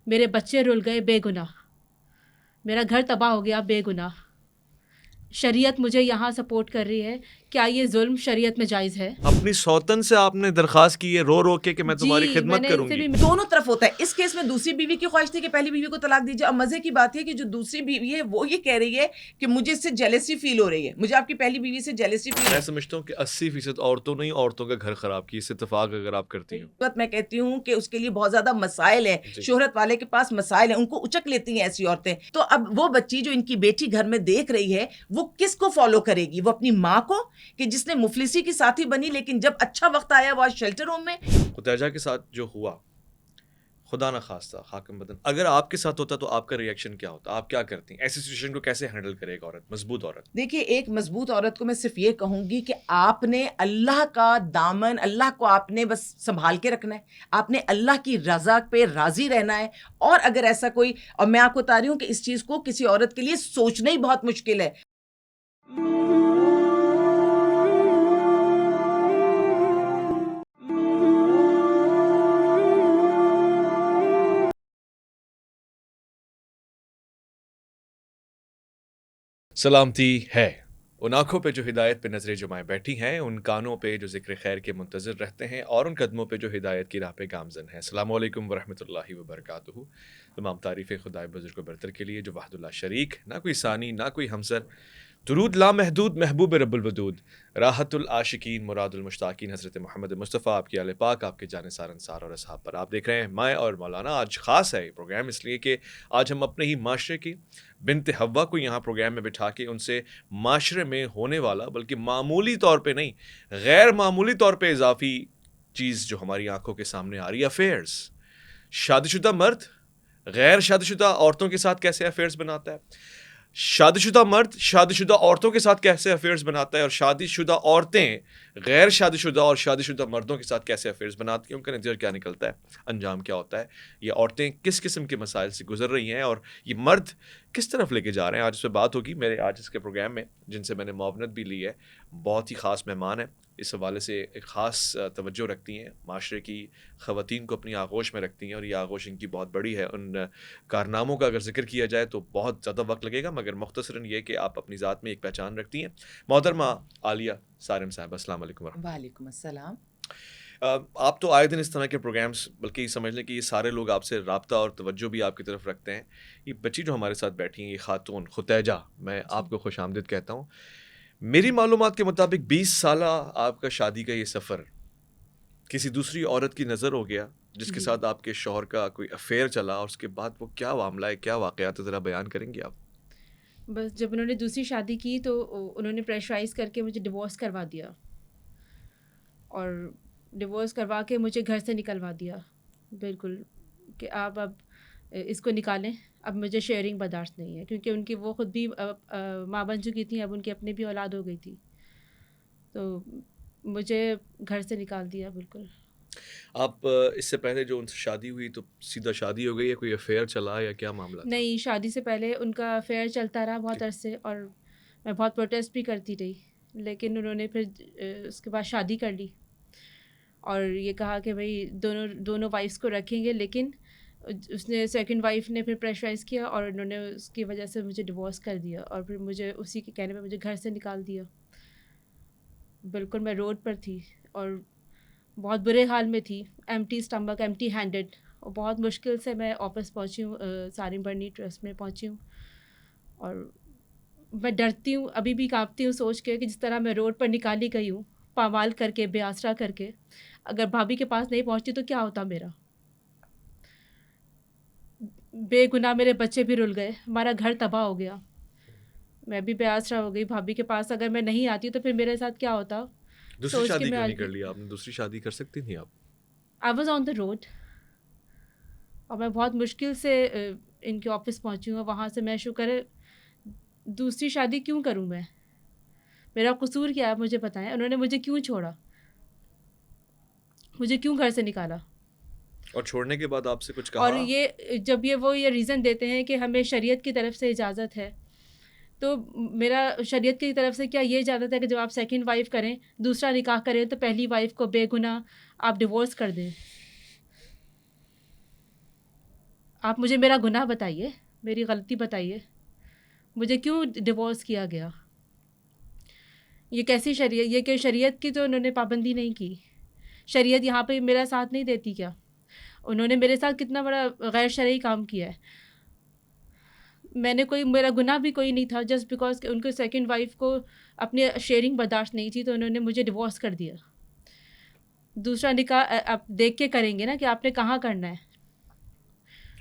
میرے بچے رل گئے بے گناہ, میرا گھر تباہ ہو گیا بے گناہ. شریعت مجھے یہاں سپورٹ کر رہی ہے, کیا یہ ظلم شریعت میں جائز ہے؟ اپنی سوتن سے آپ نے درخواست کی ہے رو رو کے کہ میں تمہاری جی, میں خدمت نے کروں ان سے گی. بھی دونوں طرف ہوتا ہے. اس کیس میں دوسری بیوی کی خواہش تھی کہ پہلی بیوی کو طلاق دیجیے. اب مزے کی بات ہے کہ جو دوسری بیوی ہے وہ یہ کہہ رہی ہے کہ مجھے اس سے جیلسی فیل ہو رہی ہے, مجھے آپ کی پہلی بیوی سے جیلسی فیل. میں سمجھتا ہوں کہ 80% عورتوں نے عورتوں کا گھر خراب کی, اس اتفاق اگر آپ کرتی ہوں. میں کہتی ہوں کہ اس کے لیے بہت زیادہ مسائل ہیں, شہرت والے کے پاس مسائل ہیں, ان کو اچک لیتی ہیں ایسی عورتیں. تو اب وہ بچی جو ان کی بیٹی گھر میں دیکھ رہی ہے وہ کس کو فالو کرے گی؟ وہ اپنی ماں کو کہ جس نے مفلسی کی ساتھی بنی لیکن جب اچھا وقت آیا وہ آج شیلٹر ہوم میں. خدیجہ کے ساتھ جو ہوا, خدا نہ خواستہ حاکم بدن, اگر آپ کے ساتھ ہوتا تو آپ کا ریئیکشن کیا ہوتا؟ آپ کیا کرتی ہیں ایسی سچویشن کو؟ کیسے ہینڈل کرے ایک عورت, مضبوط عورت؟ دیکھیے, ایک مضبوط عورت کو میں صرف یہ کہوں گی کہ آپ نے اللہ کا دامن, اللہ کو آپ نے بس سنبھال کے رکھنا ہے, آپ نے اللہ کی رضا پہ راضی رہنا ہے. اور اگر ایسا کوئی, اور میں آپ کو بتا رہی ہوں کہ اس چیز کو کسی عورت کے لیے سوچنا ہی بہت مشکل ہے. سلامتی ہے ان آنکھوں پہ جو ہدایت پہ نظریں جمائے بیٹھی ہیں, ان کانوں پہ جو ذکر خیر کے منتظر رہتے ہیں, اور ان قدموں پہ جو ہدایت کی راہ پہ گامزن ہیں. السلام علیکم ورحمۃ اللہ وبرکاتہ. تمام تعریفیں خدائے بزرگ و برتر کے لیے جو وحد اللہ شریک, نہ کوئی ثانی نہ کوئی ہمسر. درود لامحدود محبوب رب الودود, راحت العاشقین مراد المشتاقین حضرت محمد مصطفیٰ, آپ کی آل پاک, آپ کے جانثار انصار اور اصحاب پر. آپ دیکھ رہے ہیں میں اور مولانا. آج خاص ہے یہ پروگرام اس لیے کہ آج ہم اپنے ہی معاشرے کی بنت حوا کو یہاں پروگرام میں بٹھا کے ان سے معاشرے میں ہونے والا, بلکہ معمولی طور پہ نہیں غیر معمولی طور پہ اضافی چیز جو ہماری آنکھوں کے سامنے آ رہی ہے, افیئرس. شادی شدہ مرد غیر شادی شدہ عورتوں کے ساتھ کیسے افیئرس بناتا ہے, شادی شدہ مرد شادی شدہ عورتوں کے ساتھ کیسے افیئرس بناتا ہے, اور شادی شدہ عورتیں غیر شادی شدہ اور شادی شدہ مردوں کے ساتھ کیسے افیئرس بناتی ہیں, ان کا نتیجہ کیا نکلتا ہے, انجام کیا ہوتا ہے, یہ عورتیں کس قسم کے مسائل سے گزر رہی ہیں, اور یہ مرد کس طرف لے کے جا رہے ہیں. آج اس پہ بات ہوگی. میرے آج اس کے پروگرام میں جن سے میں نے معاونت بھی لی ہے, بہت ہی خاص مہمان ہیں, اس حوالے سے ایک خاص توجہ رکھتی ہیں, معاشرے کی خواتین کو اپنی آغوش میں رکھتی ہیں, اور یہ آغوش ان کی بہت بڑی ہے. ان کارناموں کا اگر ذکر کیا جائے تو بہت زیادہ وقت لگے گا, مگر مختصراً یہ کہ آپ اپنی ذات میں ایک پہچان رکھتی ہیں. محترمہ عالیہ سارم صاحب, السلام علیکم ورحمۃ اللہ. وعلیکم السلام. آپ تو آئے دن اس طرح کے پروگرامس, بلکہ یہ سمجھ لیں کہ یہ سارے لوگ آپ سے رابطہ اور توجہ بھی آپ کی طرف رکھتے ہیں. یہ بچی جو ہمارے ساتھ بیٹھی ہیں, یہ خاتون خدیجہ, میں آپ کو خوش آمدید کہتا ہوں. میری معلومات کے مطابق 20 سالہ آپ کا شادی کا یہ سفر کسی دوسری عورت کی نظر ہو گیا, جس کے ساتھ آپ کے شوہر کا کوئی افیئر چلا, اور اس کے بعد وہ کیا معاملہ ہے, کیا واقعات, ذرا بیان کریں گے آپ؟ بس جب انہوں نے دوسری شادی کی تو انہوں نے پریشرائز کر کے مجھے ڈیورس کروا دیا, اور ڈیورس کروا کے مجھے گھر سے نکلوا دیا بالکل, کہ آپ اب اس کو نکالیں, اب مجھے شیئرنگ برداشت نہیں ہے, کیونکہ ان کی وہ خود بھی ماں بن چکی تھیں, اب ان کی اپنی بھی اولاد ہو گئی تھی, تو مجھے گھر سے نکال دیا بالکل. آپ اس سے پہلے جو ان سے شادی ہوئی تو سیدھا شادی ہو گئی, یا کوئی افیئر چلا, یا کیا معاملہ تھا؟ نہیں, شادی سے پہلے ان کا افیئر چلتا رہا بہت عرصے, اور میں بہت پروٹیسٹ بھی کرتی رہی, لیکن انہوں نے پھر اس کے بعد شادی کر لی, اور یہ کہا کہ بھائی دونوں وائفس کو رکھیں گے, لیکن اس نے سیکنڈ وائف نے پھر پریشرائز کیا, اور انہوں نے اس کی وجہ سے مجھے ڈیورس کر دیا, اور پھر مجھے اسی کے کہنے پہ مجھے گھر سے نکال دیا. بالکل میں روڈ پر تھی, اور بہت برے حال میں تھی, ایمٹی اسٹمک, ایمٹی ہینڈڈ, اور بہت مشکل سے میں آفس پہنچی ہوں, سارم برنی ٹرسٹ میں پہنچی ہوں, اور میں ڈرتی ہوں, ابھی بھی کانپتی ہوں سوچ کے کہ جس طرح میں روڈ پر نکالی گئی ہوں, پامال کر کے, بے آسرا کر کے, اگر بھابھی کے پاس نہیں پہنچتی تو کیا ہوتا میرا. بے گناہ میرے بچے بھی رل گئے, ہمارا گھر تباہ ہو گیا, میں بھی بے آسرا ہو گئی. بھابھی کے پاس اگر میں نہیں آتی تو پھر میرے ساتھ کیا ہوتا. دوسری سوچ کے شادی میں کیوں آج نہیں کر لی آپ نے؟ دوسری شادی کر سکتی تھیں آپ. I was on the road, اور میں بہت مشکل سے ان کے آفس پہنچی ہوں, اور وہاں سے میں شکر ہے, دوسری شادی کیوں کروں میں, میرا قصور کیا ہے مجھے بتائیں, انہوں نے مجھے کیوں چھوڑا, مجھے کیوں گھر سے نکالا. اور چھوڑنے کے بعد آپ سے کچھ کہا؟ اور یہ جب یہ ریزن دیتے ہیں کہ ہمیں شریعت کی طرف سے اجازت ہے, تو میرا شریعت کی طرف سے کیا یہ اجازت ہے کہ جب آپ سیکنڈ وائف کریں, دوسرا نکاح کریں, تو پہلی وائف کو بے گناہ آپ ڈیورس کر دیں؟ آپ مجھے میرا گناہ بتائیے, میری غلطی بتائیے, مجھے کیوں ڈیورس کیا گیا, یہ کیسی شریعت, یہ کہ شریعت کی تو انہوں نے پابندی نہیں کی, شریعت یہاں پہ میرا ساتھ نہیں دیتی کیا؟ انہوں نے میرے ساتھ کتنا بڑا غیر شرعی کام کیا ہے. میں نے کوئی, میرا گناہ بھی کوئی نہیں تھا, جسٹ بیکاز کہ ان کو سیکنڈ وائف کو اپنی شیئرنگ برداشت نہیں تھی تو انہوں نے مجھے ڈیورس کر دیا. دوسرا نکاح آپ دیکھ کے کریں گے نا کہ آپ نے کہاں کرنا ہے.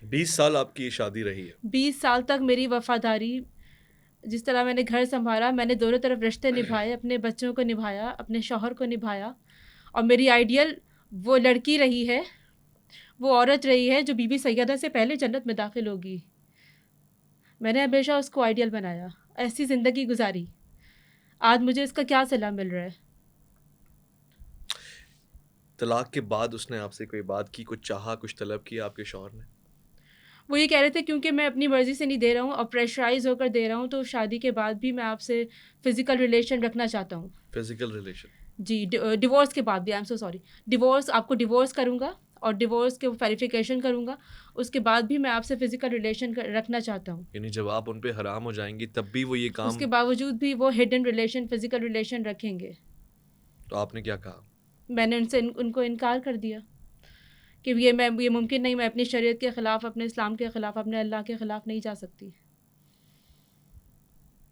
20 سال آپ کی شادی رہی ہے. 20 سال تک میری وفاداری, جس طرح میں نے گھر سنبھالا, میں نے دونوں طرف رشتے نبھائے, اپنے بچوں کو نبھایا, اپنے شوہر کو نبھایا, اور میری آئیڈیل وہ لڑکی رہی ہے, وہ عورت رہی ہے جو بی بی سیدہ سے پہلے جنت میں داخل ہوگی. میں نے ہمیشہ اس کو آئیڈیل بنایا, ایسی زندگی گزاری. آج مجھے اس کا کیا صلہ مل رہا ہے؟ طلاق کے بعد اس نے آپ سے کوئی بات کی, کچھ چاہا, کچھ طلب کیا آپ کے شوہر نے؟ وہ یہ کہہ رہے تھے کیونکہ میں اپنی مرضی سے نہیں دے رہا ہوں اور پریشرائز ہو کر دے رہا ہوں, تو شادی کے بعد بھی میں آپ سے فزیکل ریلیشن رکھنا چاہتا ہوں. Physical relation? جی, ڈیورس کے بعد بھی, I am so sorry, divorce, آپ کو ڈیورس کروں گا اور ڈیورس کے ویریفیکیشن کروں گا, اس کے بعد بھی میں آپ سے فزیکل ریلیشن رکھنا چاہتا ہوں. یعنی جب آپ ان پہ حرام ہو جائیں گی تب بھی وہ یہ کام؟ اس کے باوجود بھی وہ ہڈن ریلیشن, فزیکل ریلیشن رکھیں گے. تو آپ نے کیا کہا؟ میں نے ان کو انکار کر دیا کہ یہ ممکن نہیں, میں اپنی شریعت کے خلاف, اپنے اسلام کے خلاف, اپنے اللہ کے خلاف نہیں جا سکتی.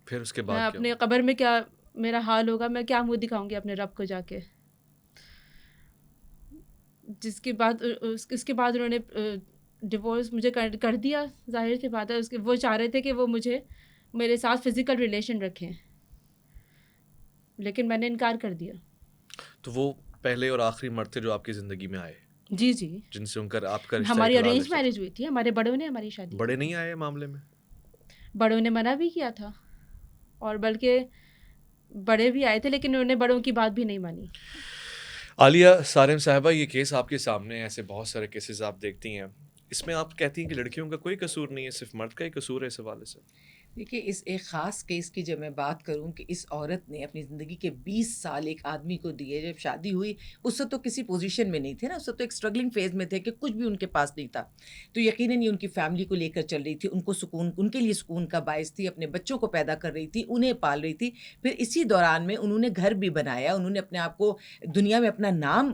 پھر اس کے بعد میں اپنے قبر میں کیا میرا حال ہوگا, میں کیا منہ دکھاؤں گی اپنے رب کو جا کے. اس کے بعد انہوں نے ڈیورس مجھے کر دیا. ظاہر سی بات ہے, وہ چاہ رہے تھے کہ وہ میرے ساتھ فزیکل ریلیشن رکھیں, لیکن میں نے انکار کر دیا. تو وہ پہلے اور آخری مرد تھے جو آپ کی زندگی میں آئے؟ جی, جن سے آپ کا رشتہ ہماری ارینج میرج ہوئی تھی, ہمارے بڑوں نے ہماری شادی. بڑے نہیں آئے معاملے میں؟ بڑوں نے منع بھی کیا تھا, اور بلکہ بڑے بھی آئے تھے, لیکن انہوں نے بڑوں کی بات بھی نہیں مانی. عالیہ سارم صاحبہ, یہ کیس آپ کے سامنے ہے, ایسے بہت سارے کیسز آپ دیکھتی ہیں, اس میں آپ کہتی ہیں کہ لڑکیوں کا کوئی قصور نہیں ہے, صرف مرد کا ہی قصور ہے اس حوالے سے؟ دیکھیے, اس ایک خاص کیس کی جب میں بات کروں کہ اس عورت نے اپنی زندگی کے 20 سال ایک آدمی کو دیے, جب شادی ہوئی اس سے تو کسی پوزیشن میں نہیں تھے نا, اس سے تو ایک اسٹرگلنگ فیز میں تھے کہ کچھ بھی ان کے پاس نہیں تھا, تو یقیناً یہ ان کی فیملی کو لے کر چل رہی تھی, ان کو سکون, ان کے لیے سکون کا باعث تھی, اپنے بچوں کو پیدا کر رہی تھی, انہیں پال رہی تھی. پھر اسی دوران میں انہوں نے گھر بھی بنایا, انہوں نے اپنے آپ کو دنیا میں اپنا نام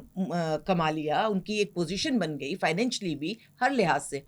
کما لیا, ان کی ایک پوزیشن بن گئی فائنینشلی بھی, ہر لحاظ سے.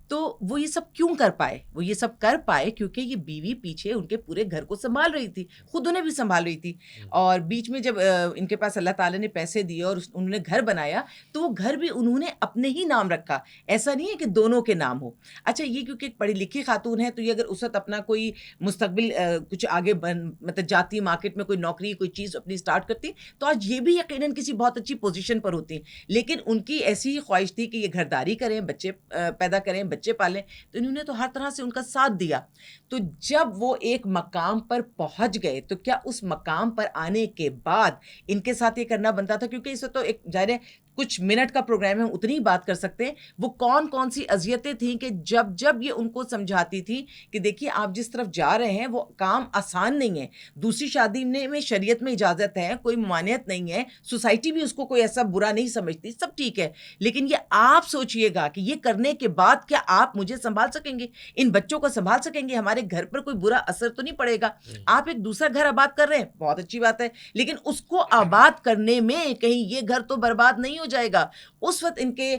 تو وہ یہ سب کیوں کر پائے؟ وہ یہ سب کر پائے کیونکہ یہ بیوی پیچھے ان کے پورے گھر کو سنبھال رہی تھی, خود انہیں بھی سنبھال رہی تھی, اور بیچ میں جب ان کے پاس اللہ تعالیٰ نے پیسے دیے اور انہوں نے گھر بنایا, تو وہ گھر بھی انہوں نے اپنے ہی نام رکھا, ایسا نہیں ہے کہ دونوں کے نام ہو. اچھا, یہ کیونکہ ایک پڑھی لکھی خاتون ہے, تو یہ اگر اس وقت اپنا کوئی مستقبل کچھ آگے مطلب جاتی, مارکیٹ میں کوئی نوکری, کوئی چیز اپنی اسٹارٹ کرتی, تو آج یہ بھی یقیناً کسی بہت اچھی پوزیشن پر ہوتی. لیکن ان کی ایسی ہی خواہش تھی کہ یہ گھرداری کریں, بچے پیدا کریں, بچے پالیں, تو انہوں نے تو ہر طرح سے ان کا ساتھ دیا. تو جب وہ ایک مقام پر پہنچ گئے, تو کیا اس مقام پر آنے کے بعد ان کے ساتھ یہ کرنا بنتا تھا؟ کیونکہ اس وقت تو ایک ظاہر ہے کچھ منٹ کا پروگرام ہے, ہم اتنی ہی بات کر سکتے ہیں. وہ کون کون سی اذیتیں تھیں کہ جب یہ ان کو سمجھاتی تھی کہ دیکھیے آپ جس طرف جا رہے ہیں وہ کام آسان نہیں ہے, دوسری شادی میں شریعت میں اجازت ہے, کوئی ممانعت نہیں ہے, سوسائٹی بھی اس کو کوئی ایسا برا نہیں سمجھتی, سب ٹھیک ہے, لیکن یہ آپ سوچئے گا کہ یہ کرنے کے بعد کیا آپ مجھے سنبھال سکیں گے, ان بچوں کو سنبھال سکیں گے, ہمارے گھر پر کوئی برا اثر تو نہیں پڑے گا. آپ ایک دوسرا گھر آباد کر رہے ہیں, بہت اچھی بات ہے, لیکن اس کو آباد کرنے میں کہیں یہ گھر تو برباد نہیں ہو جائے گا. اس وقت ان کے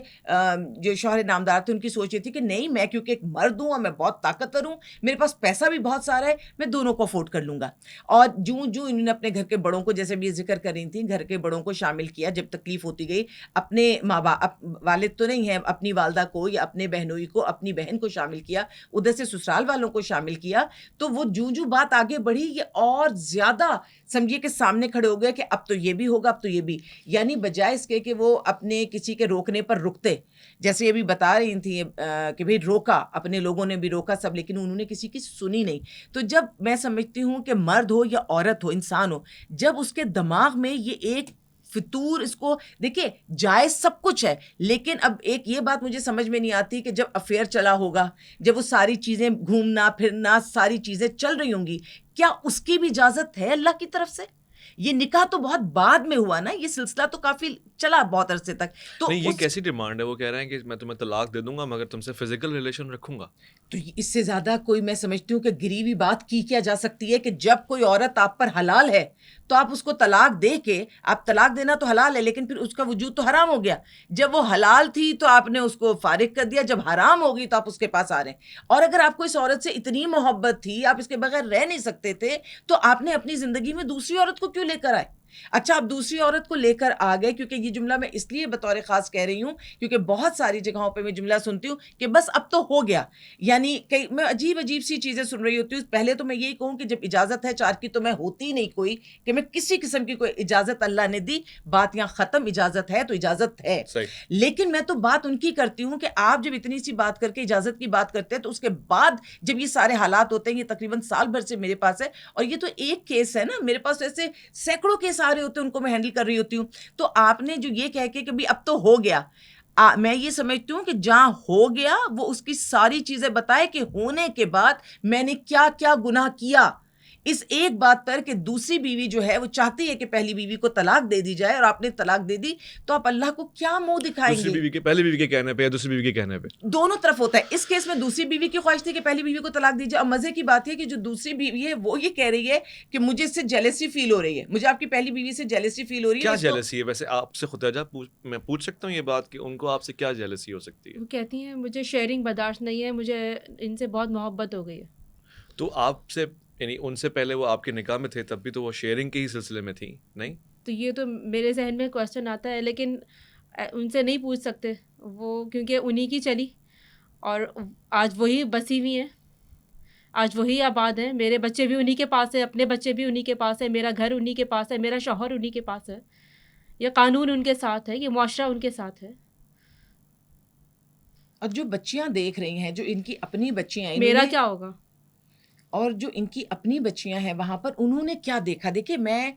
جو شوہر نامدار تھے, ان کی سوچ یہ تھی کہ نہیں, میں کیونکہ ایک مرد ہوں اور میں بہت طاقتور ہوں, میرے پاس پیسہ بھی بہت سارا ہے, میں دونوں کو افورڈ کر لوں گا. اور جو انہوں نے اپنے گھر کے بڑوں کو, جیسے بھی یہ ذکر کر رہی تھیں, گھر کے بڑوں کو شامل کیا جب تکلیف ہوتی گئی, اپنے ماں باپ, والد تو نہیں ہے, اپنی والدہ کو یا اپنے بہنوئی کو, اپنی بہن کو شامل کیا, ادھر سے سسرال والوں کو شامل کیا. تو وہ جو بات آگے بڑھی, یہ اور زیادہ سمجھیے کہ سامنے کھڑے ہو گئے کہ اب تو یہ بھی ہوگا, اب تو یہ بھی, یعنی بجائے اس کے کہ وہ اپنے کسی کے روکنے پر رکتے, جیسے یہ بھی بتا رہی تھیں کہ بھئی روکا, اپنے لوگوں نے بھی روکا سب, لیکن انہوں نے کسی کی سنی نہیں. تو جب میں سمجھتی ہوں کہ مرد ہو یا عورت ہو, انسان ہو, جب اس کے دماغ میں یہ ایک فطور, اس کو دیکھیں جائز سب کچھ ہے, لیکن اب ایک یہ بات مجھے سمجھ میں نہیں آتی کہ جب افیئر چلا ہوگا, جب وہ ساری چیزیں گھومنا پھرنا ساری چیزیں چل رہی ہوں گی, کیا اس کی بھی اجازت ہے اللہ کی طرف سے؟ یہ نکاح تو بہت بعد میں ہوا نا, یہ سلسلہ تو کافی چلا بہت عرصے تک. تو نہیں, یہ کیسی ڈیمانڈ ہے؟ وہ کہہ رہے ہیں کہ میں تمہیں طلاق دے دوں گا مگر تم سے فزیکل ریلیشن رکھوں گا. تو اس سے زیادہ کوئی میں سمجھتی ہوں کہ گری ہوئی بات کی کیا جا سکتی ہے کہ جب کوئی عورت آپ پر حلال ہے تو آپ اس کو طلاق دے کے, آپ طلاق دینا تو حلال ہے لیکن پھر اس کا وجود تو حرام ہو گیا. جب وہ حلال تھی تو آپ نے اس کو فارغ کر دیا, جب حرام ہو گئی تو آپ اس کے پاس آ رہے ہیں. اور اگر آپ کو اس عورت سے اتنی محبت تھی, آپ اس کے بغیر رہ نہیں سکتے تھے, تو آپ نے اپنی زندگی میں دوسری عورت کو کیوں لے کر آئے؟ اچھا, آپ دوسری عورت کو لے کر آ گئے, کیونکہ یہ جملہ میں اس لیے بطور خاص کہہ رہی ہوں کیونکہ بہت ساری جگہوں پہ میں جملہ سنتی ہوں کہ بس اب تو ہو گیا, یعنی میں عجیب عجیب سی چیزیں سن رہی ہوتی ہوں. پہلے تو میں یہی کہوں کہ جب اجازت ہے 4 کی تو میں ہوتی نہیں کوئی کہ میں کسی قسم کی کوئی اجازت اللہ نے دی, بات یہاں ختم, اجازت ہے تو اجازت ہے. لیکن میں تو بات ان کی کرتی ہوں کہ آپ جب اتنی سی بات کر کے اجازت کی بات کرتے ہیں تو اس کے بعد جب یہ سارے حالات ہوتے ہیں, یہ تقریباً سال بھر سے میرے پاس ہے اور یہ تو ایک کیس ہے نا, میرے پاس ایسے سینکڑوں کیس آ رہے ہوتے ہیں, ان کو میں ہینڈل کر رہی ہوتی ہوں. تو آپ نے جو یہ کہہ کے کہ اب تو ہو گیا, میں یہ سمجھتی ہوں کہ جہاں ہو گیا وہ اس کی ساری چیزیں بتائے کہ ہونے کے بعد میں نے کیا کیا گناہ کیا, اس ایک بات پر کہ دوسری بیوی جو ہے وہ چاہتی ہے کہ پہلی بیوی کو طلاق دے دی جائے اور آپ نے طلاق دے دی, تو آپ اللہ کو کیا منہ دکھائیں گے؟ دوسری بیوی کے پہلی بیوی کے کہنے پہ یا دوسری بیوی کے کہنے پہ دونوں طرف ہوتا ہے. اس کیس میں دوسری بیوی کی خواہش تھی کہ پہلی بیوی کو طلاق دی جائے, اور مزے کی بات ہے کہ جو دوسری بیوی ہے وہ یہ کہہ رہی ہے کہ مجھے اس سے جیلسی فیل ہو رہی ہے, مجھے آپ کی پہلی بیوی سے جیلسی فیل ہو رہی ہے. کیا جیلسی ہے ویسے آپ سے خداجہ؟ میں پوچھ سکتا ہوں یہ بات کہ ان کو آپ سے کیا جیلسی ہو سکتی ہے؟ وہ کہتی ہیں مجھے شیئرنگ برداشت نہیں ہے, مجھے ان سے بہت محبت ہو گئی ہے. تو آپ سے یعنی ان سے پہلے وہ آپ کے نکاح میں تھے تب بھی تو وہ شیئرنگ کے ہی سلسلے میں تھی نہیں؟ تو یہ تو میرے ذہن میں کویسچن آتا ہے, لیکن ان سے نہیں پوچھ سکتے وہ, کیونکہ انہی کی چلی اور آج وہی بسی ہوئی ہیں, آج وہی آباد ہیں. میرے بچے بھی انہی کے پاس ہیں, اپنے بچے بھی انہی کے پاس ہیں, میرا گھر انہی کے پاس ہے, میرا شوہر انہی کے پاس ہے, یہ قانون ان کے ساتھ ہے, یہ معاشرہ ان کے ساتھ ہے. اور جو بچیاں دیکھ رہی ہیں, جو ان کی اپنی بچیاں ہیں, میرا کیا ہوگا؟ اور جو ان کی اپنی بچیاں ہیں وہاں پر انہوں نے کیا دیکھا؟ دیکھیں میں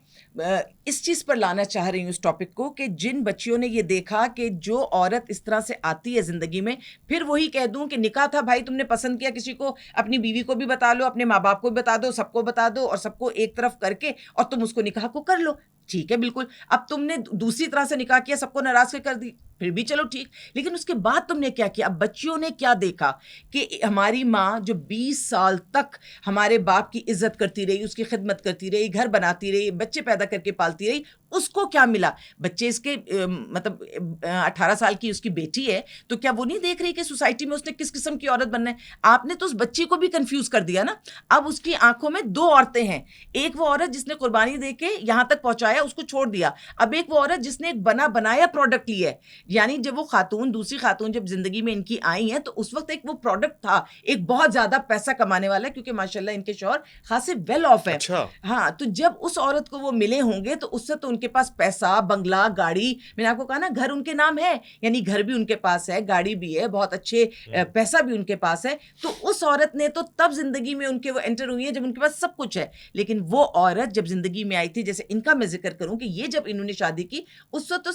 اس چیز پر لانا چاہ رہی ہوں اس ٹاپک کو کہ جن بچیوں نے یہ دیکھا کہ جو عورت اس طرح سے آتی ہے زندگی میں, پھر وہی کہہ دوں کہ نکاح تھا بھائی, تم نے پسند کیا کسی کو, اپنی بیوی کو بھی بتا لو, اپنے ماں باپ کو بھی بتا دو, سب کو بتا دو اور سب کو ایک طرف کر کے اور تم اس کو نکاح کو کر لو, ٹھیک ہے بالکل. اب تم نے دوسری طرح سے نکاح کیا, سب کو ناراض کر دی, پھر بھی چلو ٹھیک, لیکن اس کے بعد تم نے کیا کیا؟ اب بچیوں نے کیا دیکھا کہ ہماری ماں جو 20 سال تک ہمارے باپ کی عزت کرتی رہی, اس کی خدمت کرتی رہی, گھر بناتی رہی, بچے پیدا کر کے پالتی رہی, اس کو کیا ملا؟ بچے اس کے مطلب 18 سال کی اس کی بیٹی ہے, تو کیا وہ نہیں دیکھ رہی کہ سوسائٹی میں اس نے کس قسم کی عورت بننا ہے؟ آپ نے تو اس بچی کو بھی کنفیوز کر دیا نا. اب اس کی آنکھوں میں 2 عورتیں ہیں, ایک وہ عورت جس نے قربانی دے کے یہاں تک پہنچایا, اس کو چھوڑ دیا, اب ایک وہ عورت جس نے ایک بنا بنایا پروڈکٹ لیا ہے. یعنی جب وہ خاتون, دوسری خاتون جب زندگی میں ان کی آئی ہیں تو اس وقت ایک وہ پروڈکٹ تھا, ایک بہت زیادہ پیسہ کمانے والا, کیونکہ ماشاءاللہ ان کے شوہر خاصے ویل آف ہے. ہاں, تو جب اس عورت کو وہ ملے ہوں گے تو اس سے تو ان کے پاس پیسہ, بنگلہ, گاڑی, میں نے آپ کو کہا نا گھر ان کے نام ہے, یعنی گھر بھی ان کے پاس ہے, گاڑی بھی ہے, بہت اچھے پیسہ بھی ان کے پاس ہے. تو اس عورت نے تو تب زندگی میں ان کے وہ انٹر ہوئی ہے جب ان کے پاس سب کچھ ہے. لیکن وہ عورت جب زندگی میں آئی تھی, جیسے ان کا میں ذکر کروں کہ یہ جب انہوں نے شادی کی اس وقت تو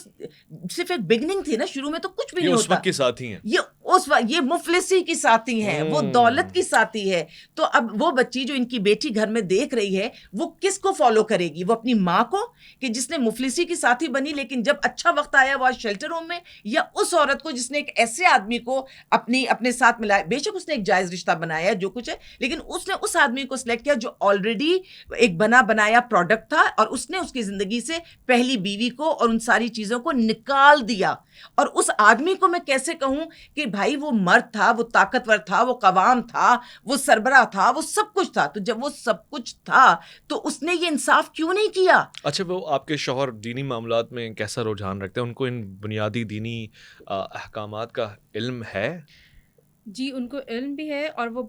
صرف ایک بگننگ تھی نا, شروع میں تو کچھ بھی نہیں ہوتا. اس وقت کی ساتھی ہیں, یہ مفلسی کی ساتھی ہیں, وہ دولت کی ساتھی ہے. تو اب وہ بچی جو ان کی بیٹی گھر میں دیکھ رہی ہے, وہ کس کو فالو کرے گی؟ وہ اپنی ماں کو کہ جس نے مفلسی کی ساتھی بنی لیکن جب اچھا وقت آیا وہ شیلٹر ہوم میں, یا اس عورت کو جس نے ایک ایسے آدمی کو اپنے ساتھ ملایا, بے شک اس نے ایک جائز رشتہ بنایا جو کچھ ہے, لیکن اس نے اس آدمی کو سلیکٹ کیا جو آلریڈی ایک بنا بنایا پروڈکٹ تھا, اور اس نے اس کی زندگی سے پہلی بیوی کو اور ان ساری چیزوں کو نکال دیا. اور اس آدمی کو میں کیسے کہوں کہ بھائی وہ مرد تھا, وہ طاقتور تھا, وہ قوام تھا, وہ سربراہ تھا, وہ سب کچھ تھا. تو جب وہ سب کچھ تھا تو اس نے یہ انصاف کیوں نہیں کیا؟ اچھا, وہ آپ کے شوہر دینی معاملات میں کیسا رجحان رکھتے ہیں؟ ان کو ان بنیادی دینی احکامات کا علم ہے؟ جی, ان کو علم بھی ہے اور وہ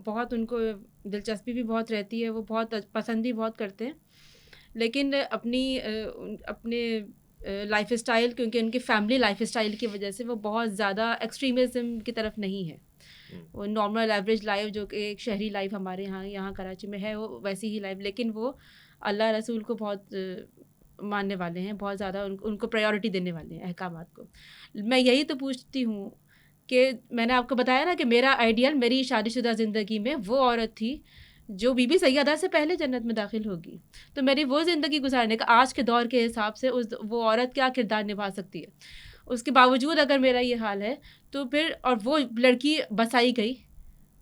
بہت ان کو دلچسپی بھی بہت رہتی ہے, وہ بہت پسند بھی بہت کرتے ہیں, لیکن اپنے لائف اسٹائل, کیونکہ ان کی فیملی لائف اسٹائل کی وجہ سے وہ بہت زیادہ ایکسٹریمزم کی طرف نہیں ہے. وہ نارمل ایوریج لائف جو کہ ایک شہری لائف ہمارے یہاں کراچی میں ہے, وہ ویسی ہی لائف, لیکن وہ اللہ رسول کو بہت ماننے والے ہیں, بہت زیادہ ان کو پرائیورٹی دینے والے ہیں احکامات کو. میں یہی تو پوچھتی ہوں کہ میں نے آپ کو بتایا نا کہ میرا آئیڈیل, میری شادی شدہ زندگی میں وہ عورت تھی جو بی بی سیدہ سے پہلے جنت میں داخل ہوگی. تو میری وہ زندگی گزارنے کا آج کے دور کے حساب سے وہ عورت کیا کردار نبھا سکتی ہے. اس کے باوجود اگر میرا یہ حال ہے تو پھر, اور وہ لڑکی بسائی گئی,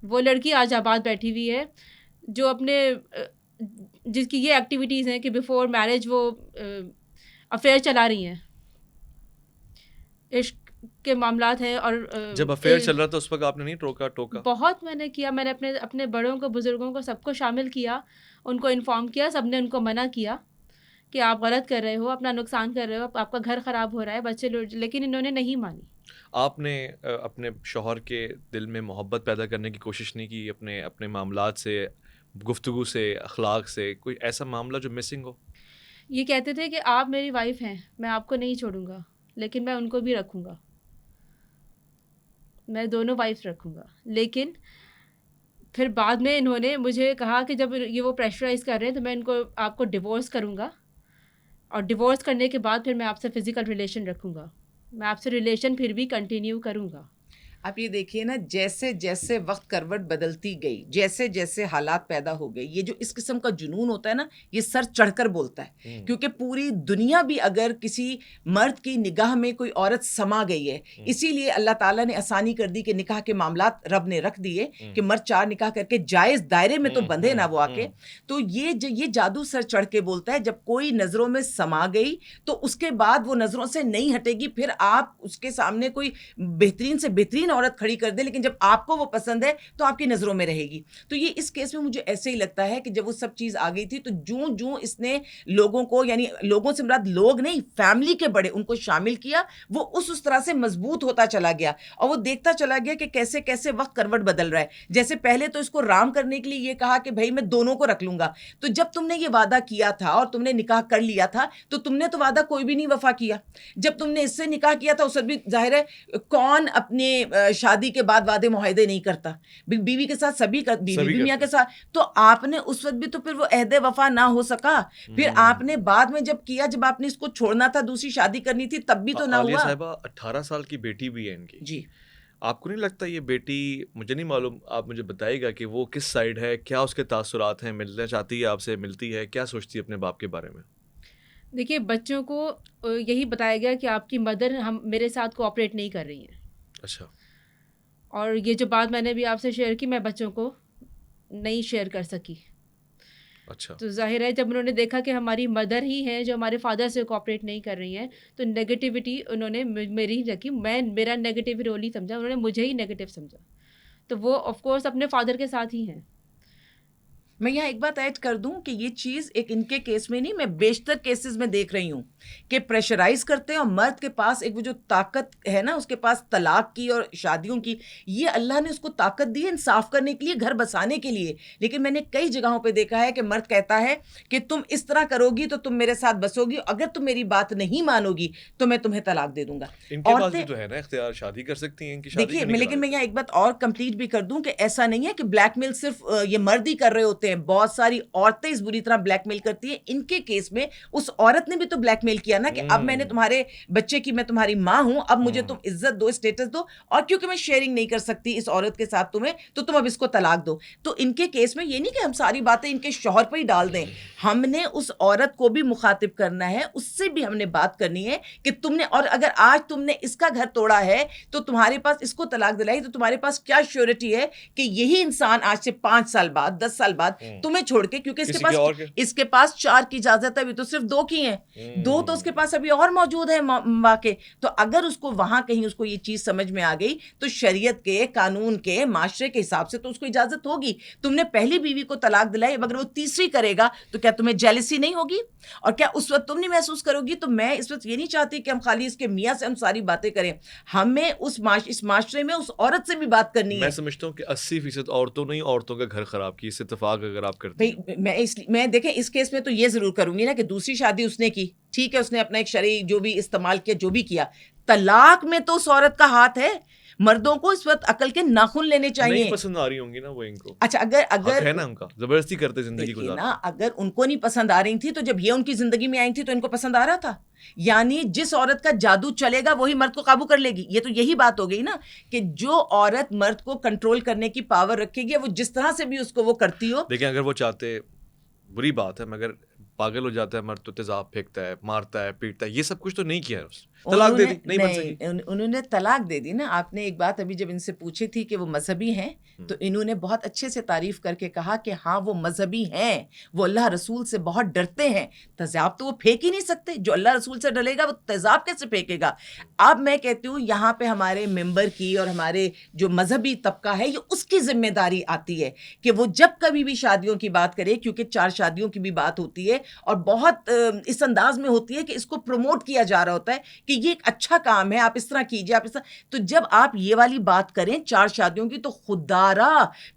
وہ لڑکی آج آباد بیٹھی ہوئی ہے جو اپنے جس کی یہ ایکٹیویٹیز ہیں کہ بیفور میرج وہ افیئر چلا رہی ہیں, عشق کے معاملات ہیں. اور جب افیئر چل رہا تھا اس وقت آپ نے نہیں ٹوکا؟ بہت میں نے کیا. میں نے اپنے بڑوں کو, بزرگوں کو, سب کو شامل کیا, ان کو انفارم کیا. سب نے ان کو منع کیا کہ آپ غلط کر رہے ہو, اپنا نقصان کر رہے ہو, آپ کا گھر خراب ہو رہا ہے, بچے لیکن انہوں نے نہیں مانی. آپ نے اپنے شوہر کے دل میں محبت پیدا کرنے کی کوشش نہیں کی اپنے معاملات سے, گفتگو سے, اخلاق سے؟ کوئی ایسا معاملہ جو مسنگ ہو؟ یہ کہتے تھے کہ آپ میری وائف ہیں, میں آپ کو نہیں چھوڑوں گا, لیکن میں ان کو بھی رکھوں گا, میں دونوں وائف رکھوں گا. لیکن پھر بعد میں انہوں نے مجھے کہا کہ جب یہ وہ پریشرائز کر رہے ہیں تو میں آپ کو ڈیورس کروں گا, اور ڈیورس کرنے کے بعد پھر میں آپ سے فزیکل ریلیشن رکھوں گا, میں آپ سے ریلیشن پھر بھی کنٹینیو کروں گا. آپ یہ دیکھیے نا, جیسے جیسے وقت کروٹ بدلتی گئی, جیسے جیسے حالات پیدا ہو گئے, یہ جو اس قسم کا جنون ہوتا ہے نا, یہ سر چڑھ کر بولتا ہے. کیونکہ پوری دنیا بھی اگر کسی مرد کی نگاہ میں کوئی عورت سما گئی ہے, اسی لیے اللہ تعالیٰ نے آسانی کر دی کہ نکاح کے معاملات رب نے رکھ دیے کہ مرد 4 نکاح کر کے جائز دائرے میں تو بندھے نہ وہ آ کے. تو یہ جادو سر چڑھ کے بولتا ہے. جب کوئی نظروں میں سما گئی تو اس کے بعد وہ نظروں سے نہیں ہٹے گی. پھر آپ اس کے سامنے کوئی بہترین سے بہترین عورت کھڑی کر دے, لیکن جب آپ کو وہ پسند ہے تو آپ کی نظروں میں رہے گی. تو یہ اس کیس میں مجھے ایسے ہی لگتا ہے کہ جب وہ سب چیز آ گئی تھی تو جوں اس نے لوگوں کو, یعنی لوگوں سے مراد لوگ نہیں, فیملی کے بڑے, ان کو شامل کیا, وہ اس طرح سے مضبوط ہوتا چلا گیا, اور وہ دیکھتا چلا گیا کہ کیسے کیسے وقت کروٹ بدل رہا ہے. جیسے پہلے تو اس کو رام کرنے کے لیے یہ کہا کہ بھائی میں دونوں کو رکھ لوں گا. تو جب تم نے یہ وعدہ کیا تھا اور تم نے نکاح کر لیا تھا تو تم نے تو وعدہ کوئی بھی نہیں وفا کیا. جب تم نے اس سے نکاح کیا تھا, اس وقت بھی ظاہر ہے کون اپنے شادی کے بعد وعدے معاہدے نہیں کرتا, بیوی کے ساتھ سبھی بیوی میاں کے ساتھ. تو آپ نے اس وقت بھی تو پھر وہ عہد وفا نہ ہو سکا. پھر آپ نے بعد میں جب کیا, جب آپ نے اس کو چھوڑنا تھا, دوسری شادی کرنی تھی, تب بھی تو نہ عالیہ ہوا. صاحبہ 18 سال کی بیٹی بھی ہے ان کی. جی, آپ کو نہیں لگتا یہ بیٹی, مجھے نہیں معلوم, آپ مجھے بتائیے گا کہ وہ کس سائڈ ہے, کیا اس کے تاثرات ہیں, ملنا چاہتی ہے آپ سے, ملتی ہے, کیا سوچتی ہے اپنے باپ کے بارے میں؟ دیکھیے, بچوں کو یہی بتایا گیا کہ آپ کی مدر میرے ساتھ کوآپریٹ نہیں کر رہی ہیں. اچھا. اور یہ جو بات میں نے بھی آپ سے شیئر کی, میں بچوں کو نہیں شیئر کر سکی. اچھا. تو ظاہر ہے جب انہوں نے دیکھا کہ ہماری مدر ہی ہیں جو ہمارے فادر سے کوآپریٹ نہیں کر رہی ہیں, تو نگیٹیوٹی انہوں نے میری ہی رکھی. میرا نگیٹیو رول ہی سمجھا, انہوں نے مجھے ہی نگیٹیو سمجھا. تو وہ آف کورس اپنے فادر کے ساتھ ہی ہیں. میں یہاں ایک بات ایڈ کر دوں کہ یہ چیز ایک ان کے کیس میں نہیں, میں بیشتر کیسز میں دیکھ رہی ہوں کہ پریشرائز کرتے ہیں, اور مرد کے پاس ایک وہ جو طاقت ہے نا, اس کے پاس طلاق کی اور شادیوں کی, یہ اللہ نے اس کو طاقت دی ہے انصاف کرنے کے لیے, گھر بسانے کے لیے. لیکن میں نے کئی جگہوں پہ دیکھا ہے کہ مرد کہتا ہے کہ تم اس طرح کرو گی تو تم میرے ساتھ بسو گی, اگر تم میری بات نہیں مانو گی تو میں تمہیں طلاق دے دوں گا. ان کے پاس بھی تو ہے نا اختیار, شادی کر سکتی ہیں, ان کی شادی. دیکھیے, لیکن میں یہاں ایک بات اور کمپلیٹ بھی کر دوں کہ ایسا نہیں ہے کہ بلیک میل صرف یہ مرد ہی کر رہے ہوتے ہیں, بہت ساری عورتیں اس بری طرح بلیک میل کرتی ہیں. ان کے کیس میں اس عورت نے بھی تو بلیک میل کیا نا کہ اب میں نے تمہارے بچے کی, میں تمہاری ماں ہوں, اب مجھے تم عزت دو, اسٹیٹس دو, اور کیونکہ میں شیئرنگ نہیں کر سکتی اس عورت کے ساتھ تمہیں, تو تم اب اس کو طلاق دو. تو ان کے کیس میں یہ نہیں کہ ہم ساری باتیں ان کے شوہر پہ ہی ڈال دیں, ہم نے اس عورت کو بھی مخاطب کرنا ہے, اس سے بھی ہم نے بات کرنی ہے کہ تم نے, اور اگر آج تم نے اس کا گھر توڑا ہے تو تمہارے پاس اس کو طلاق دلائی, تو تمہارے پاس کیا شیورٹی ہے کہ یہی انسان آج سے 5 سال بعد 10 سال بعد تمہیں چھوڑ کے, کیونکہ اس کے پاس 4 کی اجازت ہے, ابھی تو صرف 2 کی ہیں, 2 تو اس کے پاس ابھی اور موجود ہیں واقع. تو اگر اس کو وہاں کہیں اس کو یہ چیز سمجھ میں آ گئی تو شریعت کے, قانون کے, معاشرے کے حساب سے تو اس کو اجازت ہوگی. تم نے پہلی بیوی کو طلاق دلائی, اگر وہ تیسری کرے گا تو کیا تمہیں جیلسی نہیں ہوگی, اور کیا اس وقت تم نہیں محسوس کرو گی؟ تو میں اس وقت یہ نہیں چاہتی کہ ہم خالی اس کے میاں سے ہم ساری باتیں کریں, ہمیں اس معاشرے میں اس عورت سے بھی بات کرنی ہے. میں سمجھتا ہوں کہ 80% عورتوں نے عورتوں کا گھر خراب کی, اس اتفاق اگر آپ کرتے ہیں. میں دیکھیں اس کیس میں تو یہ ضرور کروں گی نا کہ دوسری شادی اس نے کی, ٹھیک ہے, اس نے اپنا ایک شرعی جو بھی استعمال کیا, جو بھی کیا, طلاق میں تو اس عورت کا ہاتھ ہے. مردوں کو اس وقت عقل کے ناخن لینے چاہیے. نہیں پسند آ رہی ہوں گی نا وہ ان کو. اچھا اگر ہے نا ان کا زبردستی کرتے زندگی گزار نا, اگر ان کو نہیں پسند آ رہی تھی تو جب یہ ان کی زندگی میں آئی تھی تو ان کو پسند آ رہا تھا. یعنی جس عورت کا جادو چلے گا وہی مرد کو قابو کر لے گی. یہ تو یہی بات ہو گئی نا کہ جو عورت مرد کو کنٹرول کرنے کی پاور رکھے گی, وہ جس طرح سے بھی اس کو وہ کرتی ہو. دیکھیں اگر وہ چاہتے, بری بات ہے مگر پاگل ہو جاتا ہے مرد تو تیزاب پھینکتا ہے, مارتا ہے, پیٹتا ہے, یہ سب کچھ تو نہیں کیا ہے, طلاق دے دی, نہیں بن سکی. انہوں نے طلاق دے دی نا. آپ نے ایک بات ابھی جب ان سے پوچھی تھی کہ وہ مذہبی ہیں تو انہوں نے بہت اچھے سے تعریف کر کے کہا کہ ہاں وہ مذہبی ہیں, وہ اللہ رسول سے بہت ڈرتے ہیں. تیزاب تو وہ پھینک ہی نہیں سکتے, جو اللہ رسول سے ڈرے گا وہ تیزاب کیسے پھینکے گا. اب میں کہتی ہوں یہاں پہ ہمارے ممبر کی اور ہمارے جو مذہبی طبقہ ہے یہ اس کی ذمہ داری آتی ہے کہ وہ جب کبھی بھی شادیوں کی بات کرے, کیونکہ 4 شادیوں کی بھی بات ہوتی ہے اور بہت اس انداز میں ہوتی ہے کہ اس کو پروموٹ کیا جا رہا ہوتا ہے کہ یہ ایک اچھا کام ہے, آپ اس طرح کیجئے, آپ اس طرح. تو جب آپ یہ والی بات کریں 4 شادیوں کی تو خدارا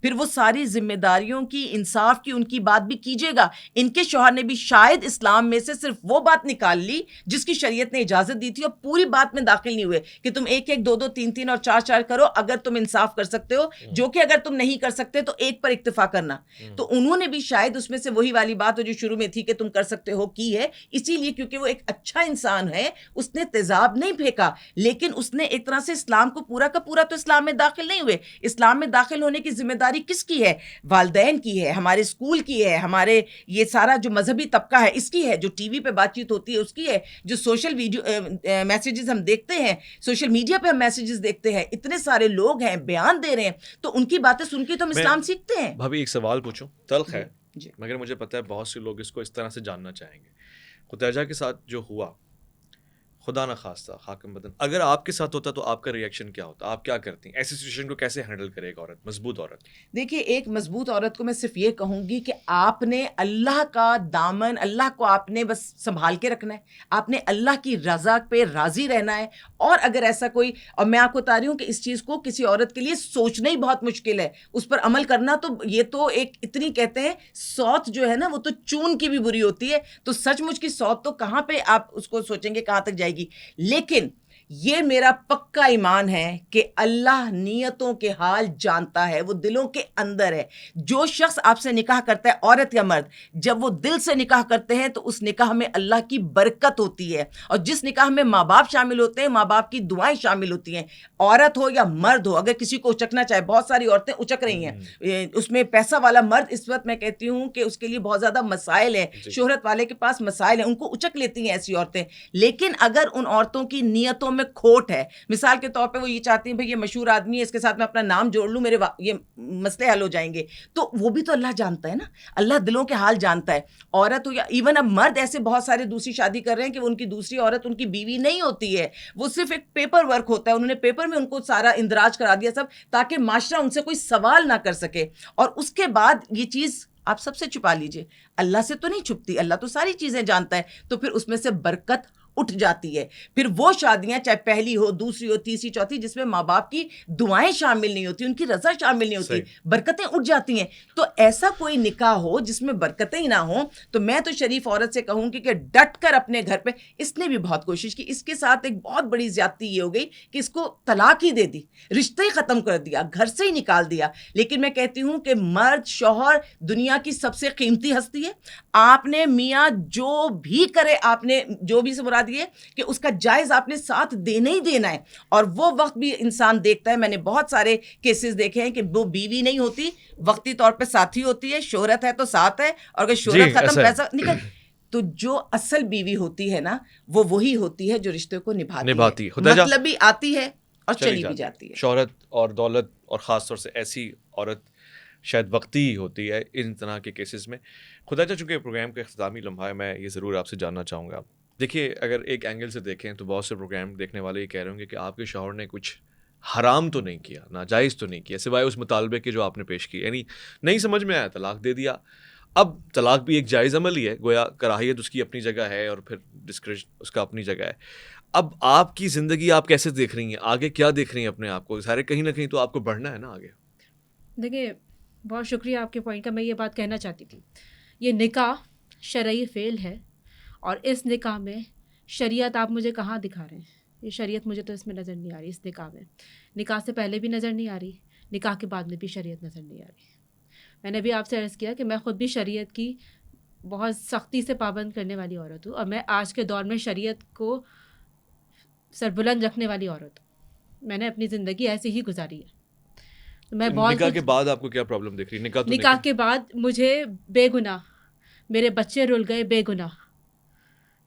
پھر وہ ساری ذمہ داریوں کی, انصاف کی, ان کی بات بھی کیجیے گا. ان کے شوہر نے بھی شاید اسلام میں سے صرف وہ بات نکال لی جس کی شریعت نے اجازت دی تھی اور پوری بات میں داخل نہیں ہوئے کہ تم 1-1, 2-2, 3-3 اور 4-4 کرو اگر تم انصاف کر سکتے ہو, جو کہ اگر تم نہیں کر سکتے تو ایک پر اکتفا کرنا. تو انہوں نے بھی شاید اس میں سے وہی والی بات جو شروع میں تھی کہ تم کر سکتے ہو کی ہے, اسی لیے کیونکہ وہ ایک اچھا انسان ہے, اس نے تیزاب نہیں پھینکا, لیکن اس نے ایک طرح سے اسلام کو پورا کا پورا تو اسلام میں داخل نہیں ہوئے. اسلام میں داخل ہونے کی ذمہ داری کس کی ہے؟ والدین کی ہے, ہمارے اسکول کی ہے, ہمارے یہ سارا جو مذہبی طبقہ ہے اس کی ہے, جو ٹی وی پہ بات چیت ہوتی ہے اس کی ہے, جو سوشل ویڈیو میسیجز ہم دیکھتے ہیں, سوشل میڈیا پہ ہم میسیجز دیکھتے ہیں, اتنے سارے لوگ ہیں بیان دے رہے ہیں, تو ان کی باتیں سن کے تو ہم اسلام سیکھتے ہیں. بھابھی ایک سوال پوچھوں, تلخ ہے مگر مجھے پتہ ہے بہت سے لوگ اس کو اس طرح سے جاننا چاہیں گے. خدیجہ کے ساتھ جو ہوا, خدا نہ خواستہ حاکم بدن, اگر آپ کے ساتھ ہوتا تو آپ کا ریئیکشن کیا ہوتا, آپ کیا کرتی ہیں ایسی سچویشن کو, کیسے ہینڈل کرے ایک عورت, مضبوط عورت؟ دیکھیے ایک مضبوط عورت کو میں صرف یہ کہوں گی کہ آپ نے اللہ کا دامن, اللہ کو آپ نے بس سنبھال کے رکھنا ہے, آپ نے اللہ کی رضا پہ راضی رہنا ہے. اور اگر ایسا کوئی, اور میں آپ کو بتا رہی ہوں کہ اس چیز کو کسی عورت کے لیے سوچنا ہی بہت مشکل ہے, اس پر عمل کرنا تو یہ تو ایک اتنی کہتے ہیں سوت جو ہے نا وہ تو چون کی بھی بری ہوتی ہے, تو سچ مچ کی سوت تو کہاں پہ آپ اس کو سوچیں گے کہاں تک جائے گی. لیکن یہ میرا پکا ایمان ہے کہ اللہ نیتوں کے حال جانتا ہے, وہ دلوں کے اندر ہے. جو شخص آپ سے نکاح کرتا ہے, عورت یا مرد, جب وہ دل سے نکاح کرتے ہیں تو اس نکاح میں اللہ کی برکت ہوتی ہے, اور جس نکاح میں ماں باپ شامل ہوتے ہیں, ماں باپ کی دعائیں شامل ہوتی ہیں. عورت ہو یا مرد ہو, اگر کسی کو اچکنا چاہے, بہت ساری عورتیں اچک رہی ہیں, اس میں پیسہ والا مرد اس وقت میں کہتی ہوں کہ اس کے لیے بہت زیادہ مسائل ہیں, شہرت والے کے پاس مسائل ہیں, ان کو اچک لیتی ہیں ایسی عورتیں. لیکن اگر ان عورتوں کی نیتوں میں کھوٹ ہے, مثال کے طور پہ وہ یہ چاہتی ہیں بھئی یہ مشہور آدمی ہے, اس کے ساتھ میں اپنا نام جوڑ لوں, میرے یہ مسئلے حل ہو جائیں گے, تو وہ بھی تو اللہ جانتا ہے نا, اللہ دلوں کے حال جانتا ہے. عورت ہو یا ایون اب مرد ایسے بہت سارے دوسری شادی کر رہے ہیں کہ وہ ان کی دوسری عورت ان کی بیوی نہیں ہوتی ہے, وہ صرف ایک پیپر ورک ہوتا ہے, انہوں نے پیپر میں ان کو سارا اندراج کرا دیا سب, تاکہ معاشرہ ان سے کوئی سوال نہ کر سکے. اور اس کے بعد یہ چیز آپ سب سے چھپا لیجئے, اللہ سے تو نہیں چھپتی, اللہ تو ساری چیزیں جانتا ہے, تو پھر اس میں سے برکت اٹھ جاتی ہے. پھر وہ شادیاں چاہے پہلی ہو, دوسری ہو, تیسری, چوتھی, جس میں ماں باپ کی دعائیں شامل نہیں ہوتی, ان کی رضا شامل نہیں ہوتی, برکتیں اٹھ جاتی ہیں. تو ایسا کوئی نکاح ہو جس میں برکتیں ہی نہ ہوں, تو میں تو شریف عورت سے کہوں گی کہ ڈٹ کر اپنے گھر پہ, اس نے بھی بہت کوشش کی, اس کے ساتھ ایک بہت بڑی زیادتی یہ ہو گئی کہ اس کو طلاق ہی دے دی, رشتہ ہی ختم کر دیا, گھر سے ہی نکال دیا. لیکن میں کہتی ہوں کہ مرد شوہر دنیا کی سب سے قیمتی ہستی ہے. آپ نے میاں جو بھی کرے, آپ نے جو بھی سے مراد یہ کہ اس کا جائز آپ نے ساتھ دینا ہی دینا ہے. اور وہ وقت بھی انسان دیکھتا ہے, میں نے بہت سارے کیسز دیکھے ہیں کہ وہ بیوی نہیں ہوتی, وقتی طور پہ ساتھی ہوتی ہے, شہرت ہے تو ساتھ ہے, اور اگر شہرت ختم پیسہ نکل, تو جو اصل بیوی ہوتی ہے نا وہ وہی ہوتی ہے جو رشتے کو نبھاتی ہے, مطلب بھی آتی ہے اور چلی بھی جاتی ہے. شہرت اور دولت, اور خاص طور سے ایسی عورت شاید وقتی ہی ہوتی ہے ان طرح کے کیسز میں. خدیجہ, چونکہ پروگرام کا اختتامی لمحہ ہے, میں یہ ضرور آپ سے جاننا چاہوں گا. دیکھیے اگر ایک اینگل سے دیکھیں تو بہت سے پروگرام دیکھنے والے یہ کہہ رہے ہوں گے کہ آپ کے شوہر نے کچھ حرام تو نہیں کیا, ناجائز تو نہیں کیا, سوائے اس مطالبے کے جو آپ نے پیش کی, یعنی نہیں سمجھ میں آیا طلاق دے دیا. اب طلاق بھی ایک جائز عمل ہی ہے, گویا کراہیت اس کی اپنی جگہ ہے اور پھر ڈسکریج اس کا اپنی جگہ ہے. اب آپ کی زندگی آپ کیسے دیکھ رہی ہیں, آگے کیا دیکھ رہی ہیں اپنے آپ کو, سارے کہیں نہ کہیں تو آپ کو بڑھنا ہے نا آگے. دیکھیے بہت شکریہ آپ کے پوائنٹ کا, میں یہ بات کہنا چاہتی تھی, یہ نکاح شرعی فعل ہے, اور اس نکاح میں شریعت آپ مجھے کہاں دکھا رہے ہیں؟ یہ شریعت مجھے تو اس میں نظر نہیں آ رہی، اس نکاح میں. نکاح سے پہلے بھی نظر نہیں آ رہی، نکاح کے بعد میں بھی شریعت نظر نہیں آ رہی. میں نے بھی آپ سے عرض کیا کہ میں خود بھی شریعت کی بہت سختی سے پابند کرنے والی عورت ہوں، اور میں آج کے دور میں شریعت کو سربلند رکھنے والی عورت ہوں. میں نے اپنی زندگی ایسے ہی گزاری ہے. میں بہت نکاح کے بعد آپ کو کیا پرابلم دیکھ رہی ہے؟ نکاح کے بعد مجھے بے گناہ میرے بچے رل گئے، بے گناہ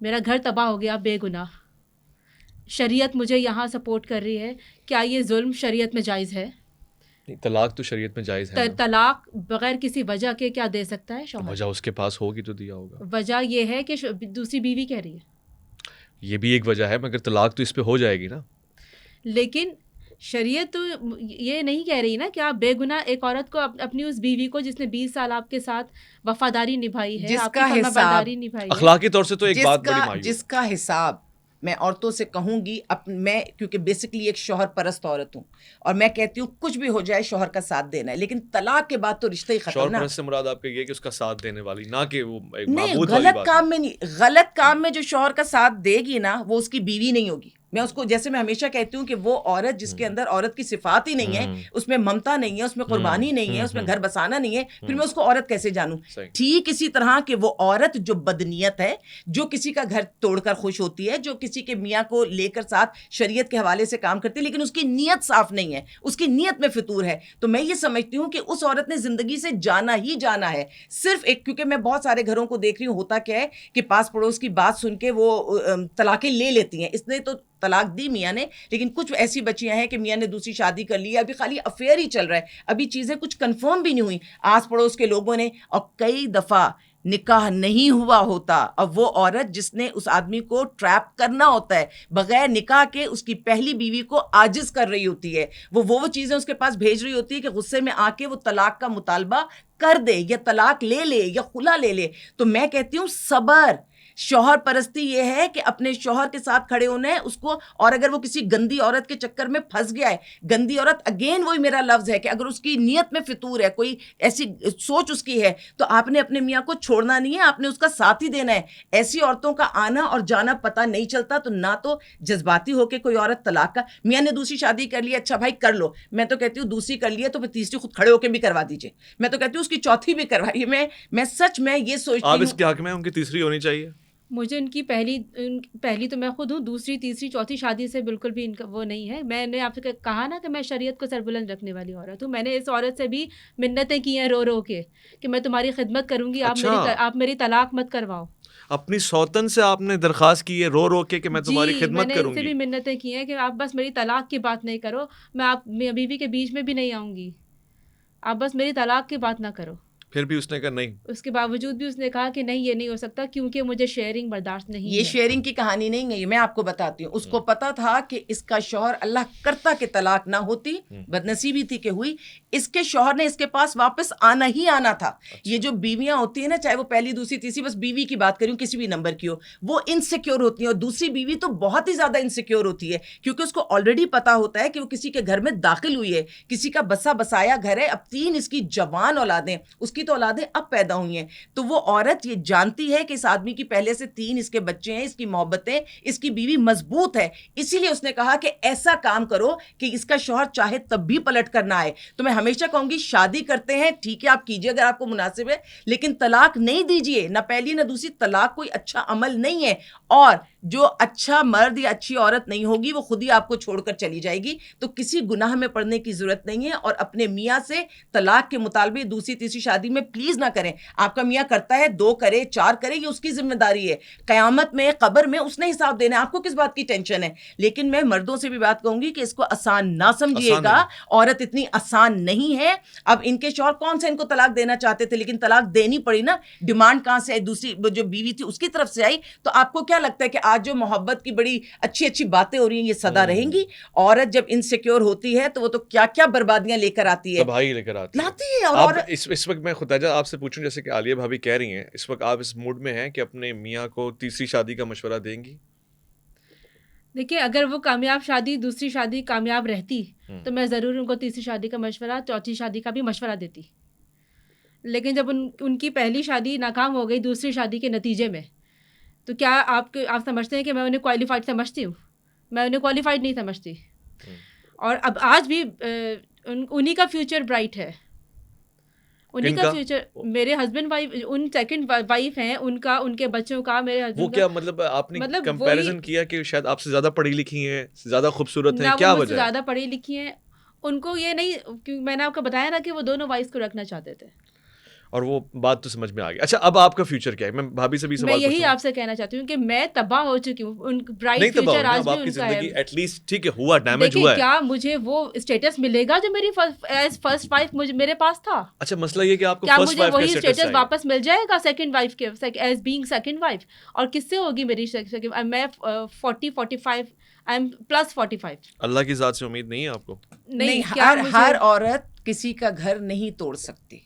میرا گھر تباہ ہو گیا، بے گناہ. شریعت مجھے یہاں سپورٹ کر رہی ہے. کیا یہ ظلم شریعت میں جائز ہے؟ طلاق تو شریعت میں جائز ہے. طلاق بغیر کسی وجہ کے کیا دے سکتا ہے شوہر؟ وجہ اس کے پاس ہوگی تو دیا ہوگا. وجہ یہ ہے کہ دوسری بیوی کہہ رہی ہے. یہ بھی ایک وجہ ہے، مگر طلاق تو اس پہ ہو جائے گی نا. لیکن شریعت تو یہ نہیں کہہ رہی نا کہ آپ بے گناہ ایک عورت کو اپنی اس بیوی کو جس نے 20 سال آپ کے ساتھ وفاداری نبھائی ہے، آپ کی فرما برداری نبھائی ہے، اخلاقی طور سے تو ایک بات بڑی مایوس. جس کا حساب میں عورتوں سے کہوں گی، میں کیونکہ بیسکلی ایک شوہر پرست عورت ہوں، اور میں کہتی ہوں کچھ بھی ہو جائے شوہر کا ساتھ دینا ہے، لیکن طلاق کے بعد تو رشتہ ہی ختم. شوہر پرست سے مراد آپ کا یہ کہ اس کا ساتھ دینے والی، نہ کہ وہ ایک نہیں، معبود والی غلط بات. کام میں نہیں، غلط کام میں جو شوہر کا ساتھ دے گی نا وہ اس کی بیوی نہیں ہوگی. میں اس کو جیسے میں ہمیشہ کہتی ہوں کہ وہ عورت جس کے اندر عورت کی صفات ہی نہیں ہے، اس میں ممتا نہیں ہے، اس میں قربانی نہیں ہے، اس میں گھر بسانا نہیں ہے، پھر میں اس کو عورت کیسے جانوں؟ ٹھیک اسی طرح کہ وہ عورت جو بدنیت ہے، جو کسی کا گھر توڑ کر خوش ہوتی ہے، جو کسی کے میاں کو لے کر ساتھ شریعت کے حوالے سے کام کرتی ہے لیکن اس کی نیت صاف نہیں ہے، اس کی نیت میں فطور ہے، تو میں یہ سمجھتی ہوں کہ اس عورت نے زندگی سے جانا ہی جانا ہے. صرف ایک، کیونکہ میں بہت سارے گھروں کو دیکھ رہی ہوں، ہوتا کیا ہے کہ پاس پڑوس کی بات سن کے وہ طلاقیں لے لیتی ہیں. اس نے تو طلاق دی میاں نے، لیکن کچھ ایسی بچیاں ہیں کہ میاں نے دوسری شادی کر لی، ابھی خالی افیئر ہی چل رہا ہے، ابھی چیزیں کچھ کنفرم بھی نہیں ہوئی آس پڑوس کے لوگوں نے، اور کئی دفعہ نکاح نہیں ہوا ہوتا، اور وہ عورت جس نے اس آدمی کو ٹریپ کرنا ہوتا ہے بغیر نکاح کے اس کی پہلی بیوی کو عاجز کر رہی ہوتی ہے، وہ چیزیں اس کے پاس بھیج رہی ہوتی ہے کہ غصے میں آ کے وہ طلاق کا مطالبہ کر دے یا طلاق لے لے یا خلا لے لے. تو میں کہتی ہوں صبر. شوہر پرستی یہ ہے کہ اپنے شوہر کے ساتھ کھڑے ہونا ہے اس کو، اور اگر وہ کسی گندی عورت کے چکر میں پھنس گیا ہے، گندی عورت اگین وہی میرا لفظ ہے کہ اگر اس کی نیت میں فطور ہے، کوئی ایسی سوچ اس کی ہے، تو آپ نے اپنے میاں کو چھوڑنا نہیں ہے، آپ نے اس کا ساتھ ہی دینا ہے. ایسی عورتوں کا آنا اور جانا پتہ نہیں چلتا. تو نہ تو جذباتی ہو کے کوئی عورت طلاق کا، میاں نے دوسری شادی کر لی، اچھا بھائی کر لو، میں تو کہتی ہوں دوسری کر لی ہے تو پھر تیسری خود کھڑے ہو کے بھی کروا دیجیے. میں تو کہتی ہوں اس کی چوتھی بھی کروائیے. میں سچ میں یہ سوچتی ہوں. آپ اس کے حق میں ان کی تیسری ہونی چاہیے. مجھے ان کی پہلی تو میں خود ہوں، دوسری تیسری چوتھی شادی سے بالکل بھی ان کا وہ نہیں ہے. میں نے آپ سے کہا نا کہ میں شریعت کو سربلند رکھنے والی عورت ہوں. میں نے اس عورت سے بھی منتیں کی ہیں رو رو کے کہ میں تمہاری خدمت کروں گی، آپ میری طلاق مت کرواؤ. اپنی سوتن سے آپ نے درخواست کی ہے رو رو کے کہ میں تمہاری خدمت کروں گی. میں نے ان سے بھی منتیں کی ہیں کہ آپ بس میری طلاق کی بات نہیں کرو، میں آپ بیوی کے بیچ میں بھی نہیں آؤں گی، آپ بس میری طلاق کی بات نہ کرو. پھر بھی اس نے کہا نہیں. اس کے باوجود بھی اس نے کہا کہ نہیں یہ نہیں ہو سکتا کیونکہ مجھے شیئرنگ برداشت نہیں ہے. یہ شیئرنگ کی کہانی نہیں ہے، میں آپ کو بتاتی ہوں. اس کو پتا تھا کہ اس کا شوہر، اللہ کرتا کہ طلاق نہ ہوتی، بدنصیبی تھی کہ ہوئی، اس کے شوہر نے اس کے پاس واپس آنا ہی آنا تھا. یہ جو بیویاں ہوتی ہیں نا، چاہے وہ پہلی دوسری تیسری، بس بیوی کی بات کروں کسی بھی نمبر کی ہو، وہ انسیکیور ہوتی ہیں. اور دوسری بیوی تو بہت ہی زیادہ انسیکیور ہوتی ہے کیونکہ اس کو آلریڈی پتا ہوتا ہے کہ وہ کسی کے گھر میں داخل ہوئی ہے، کسی کا بسا بسایا گھر ہے. اب 3 اس کی جوان اولادیں، اس کی تو اولادیں اب پیدا ہوئی ہیں، تو وہ عورت یہ جانتی ہے کہ اس آدمی کی پہلے سے 3 اس کے بچے ہیں، اس کی محبتیں، اس کی بیوی مضبوط ہے. اسی لیے اس نے کہا کہ ایسا کام کرو کہ اس کا شوہر چاہے تب بھی پلٹ کر نہ آئے. تو میں ہمیشہ کہوں گی شادی کرتے ہیں ٹھیک ہے، آپ کیجئے اگر آپ کو مناسب ہے، لیکن طلاق نہیں دیجئے، نہ پہلی نہ دوسری. طلاق کوئی اچھا عمل نہیں ہے، اور جو اچھا مرد یا اچھی عورت نہیں ہوگی وہ خود ہی آپ کو چھوڑ کر چلی جائے گی. تو کسی گناہ میں پڑنے کی ضرورت نہیں ہے، اور اپنے میاں سے طلاق کے مطالبے دوسری تیسری شادی میں پلیز نہ کریں. آپ کا میاں کرتا ہے 2 کرے 4 کرے، یہ اس کی ذمہ داری ہے. قیامت میں قبر میں اس نے حساب دینا ہے، آپ کو کس بات کی ٹینشن ہے. لیکن میں مردوں سے بھی بات کہوں گی کہ اس کو آسان نہ سمجھیے گا، عورت اتنی آسان نہیں ہے. اب ان کے شوہر کون سے ان کو طلاق دینا چاہتے تھے، لیکن طلاق دینی پڑی نا. ڈیمانڈ کہاں سے آئی؟ دوسری جو بیوی تھی اس کی طرف سے آئی. تو آپ کو کیا لگتا ہے کہ آج جو محبت کی بڑی اچھی اچھی باتیں ہو رہی ہیں یہ سدا رہیں گی؟ عورت جب انسیکیور ہوتی ہے تو وہ تو کیا کیا بربادیاں لے کر آتی ہے، تباہی لے کر آتی ہے. اور اس وقت میں خداجہ آپ سے پوچھوں، جیسے کہ عالیہ بھابی کہہ رہی ہیں، اس وقت آپ اس موڈ میں ہیں کہ اپنے میاں کو تیسری شادی کا مشورہ دیں گی؟ دیکھیے اگر وہ دوسری شادی کامیاب رہتی تو میں ضرور ان کو تیسری شادی کا مشورہ، چوتھی شادی کا بھی مشورہ دیتی. لیکن جب ان کی پہلی شادی ناکام ہو گئی دوسری شادی کے نتیجے میں، تو کیا آپ سمجھتے ہیں کہ میں انہیں کوالیفائڈ سمجھتی ہوں؟ میں انہیں کوالیفائڈ نہیں سمجھتی. اور اب آج بھی انہی کا فیوچر برائٹ ہے, انہی کا فیوچر. میرے husband wife, in second wife ہیں, ان کا, ان کے بچوں کا, میرے ہسبینڈ وہ کیا مطلب آپ نے کمپیریزن کیا کہ شاید آپ سے زیادہ پڑھی لکھی ہیں, زیادہ خوبصورت ہیں, کیا وجہ ہے؟ زیادہ پڑھی لکھی ہیں, ان کو یہ نہیں, کیونکہ میں نے آپ کو بتایا نا کہ وہ دونوں وائف کو رکھنا چاہتے تھے, اور وہ بات تو سمجھ میں آ گئی. اچھا اب آپ کا فیوچر کیا ہے؟ میں بھابھی سے بھی سوال میں یہی آپ سے کہنا چاہتی ہوں کہ میں تباہ ہو چکی ہوں. ان برائٹ فیوچر آج بھی ان کا ہے. ایٹ لیسٹ ٹھیک ہے, ہوا ڈیمیج ہوا ہے. کیا مجھے وہ اسٹیٹس ملے گا جو میری ایز فرسٹ وائف میرے پاس تھا؟ اچھا مسئلہ یہ کہ آپ کو کیا فرسٹ مجھے وائف کا وہی اسٹیٹس اسٹیٹس واپس مل جائے گا سیکنڈ وائف کے, ایز بینگ سیکنڈ وائف؟ اور کس سے ہوگی میری, میں 40-45, آئی ایم پلس 45. اللہ کی ذات سے امید نہیں ہے آپ کو؟ نہیں, ہر عورت کسی کا گھر نہیں توڑ سکتی.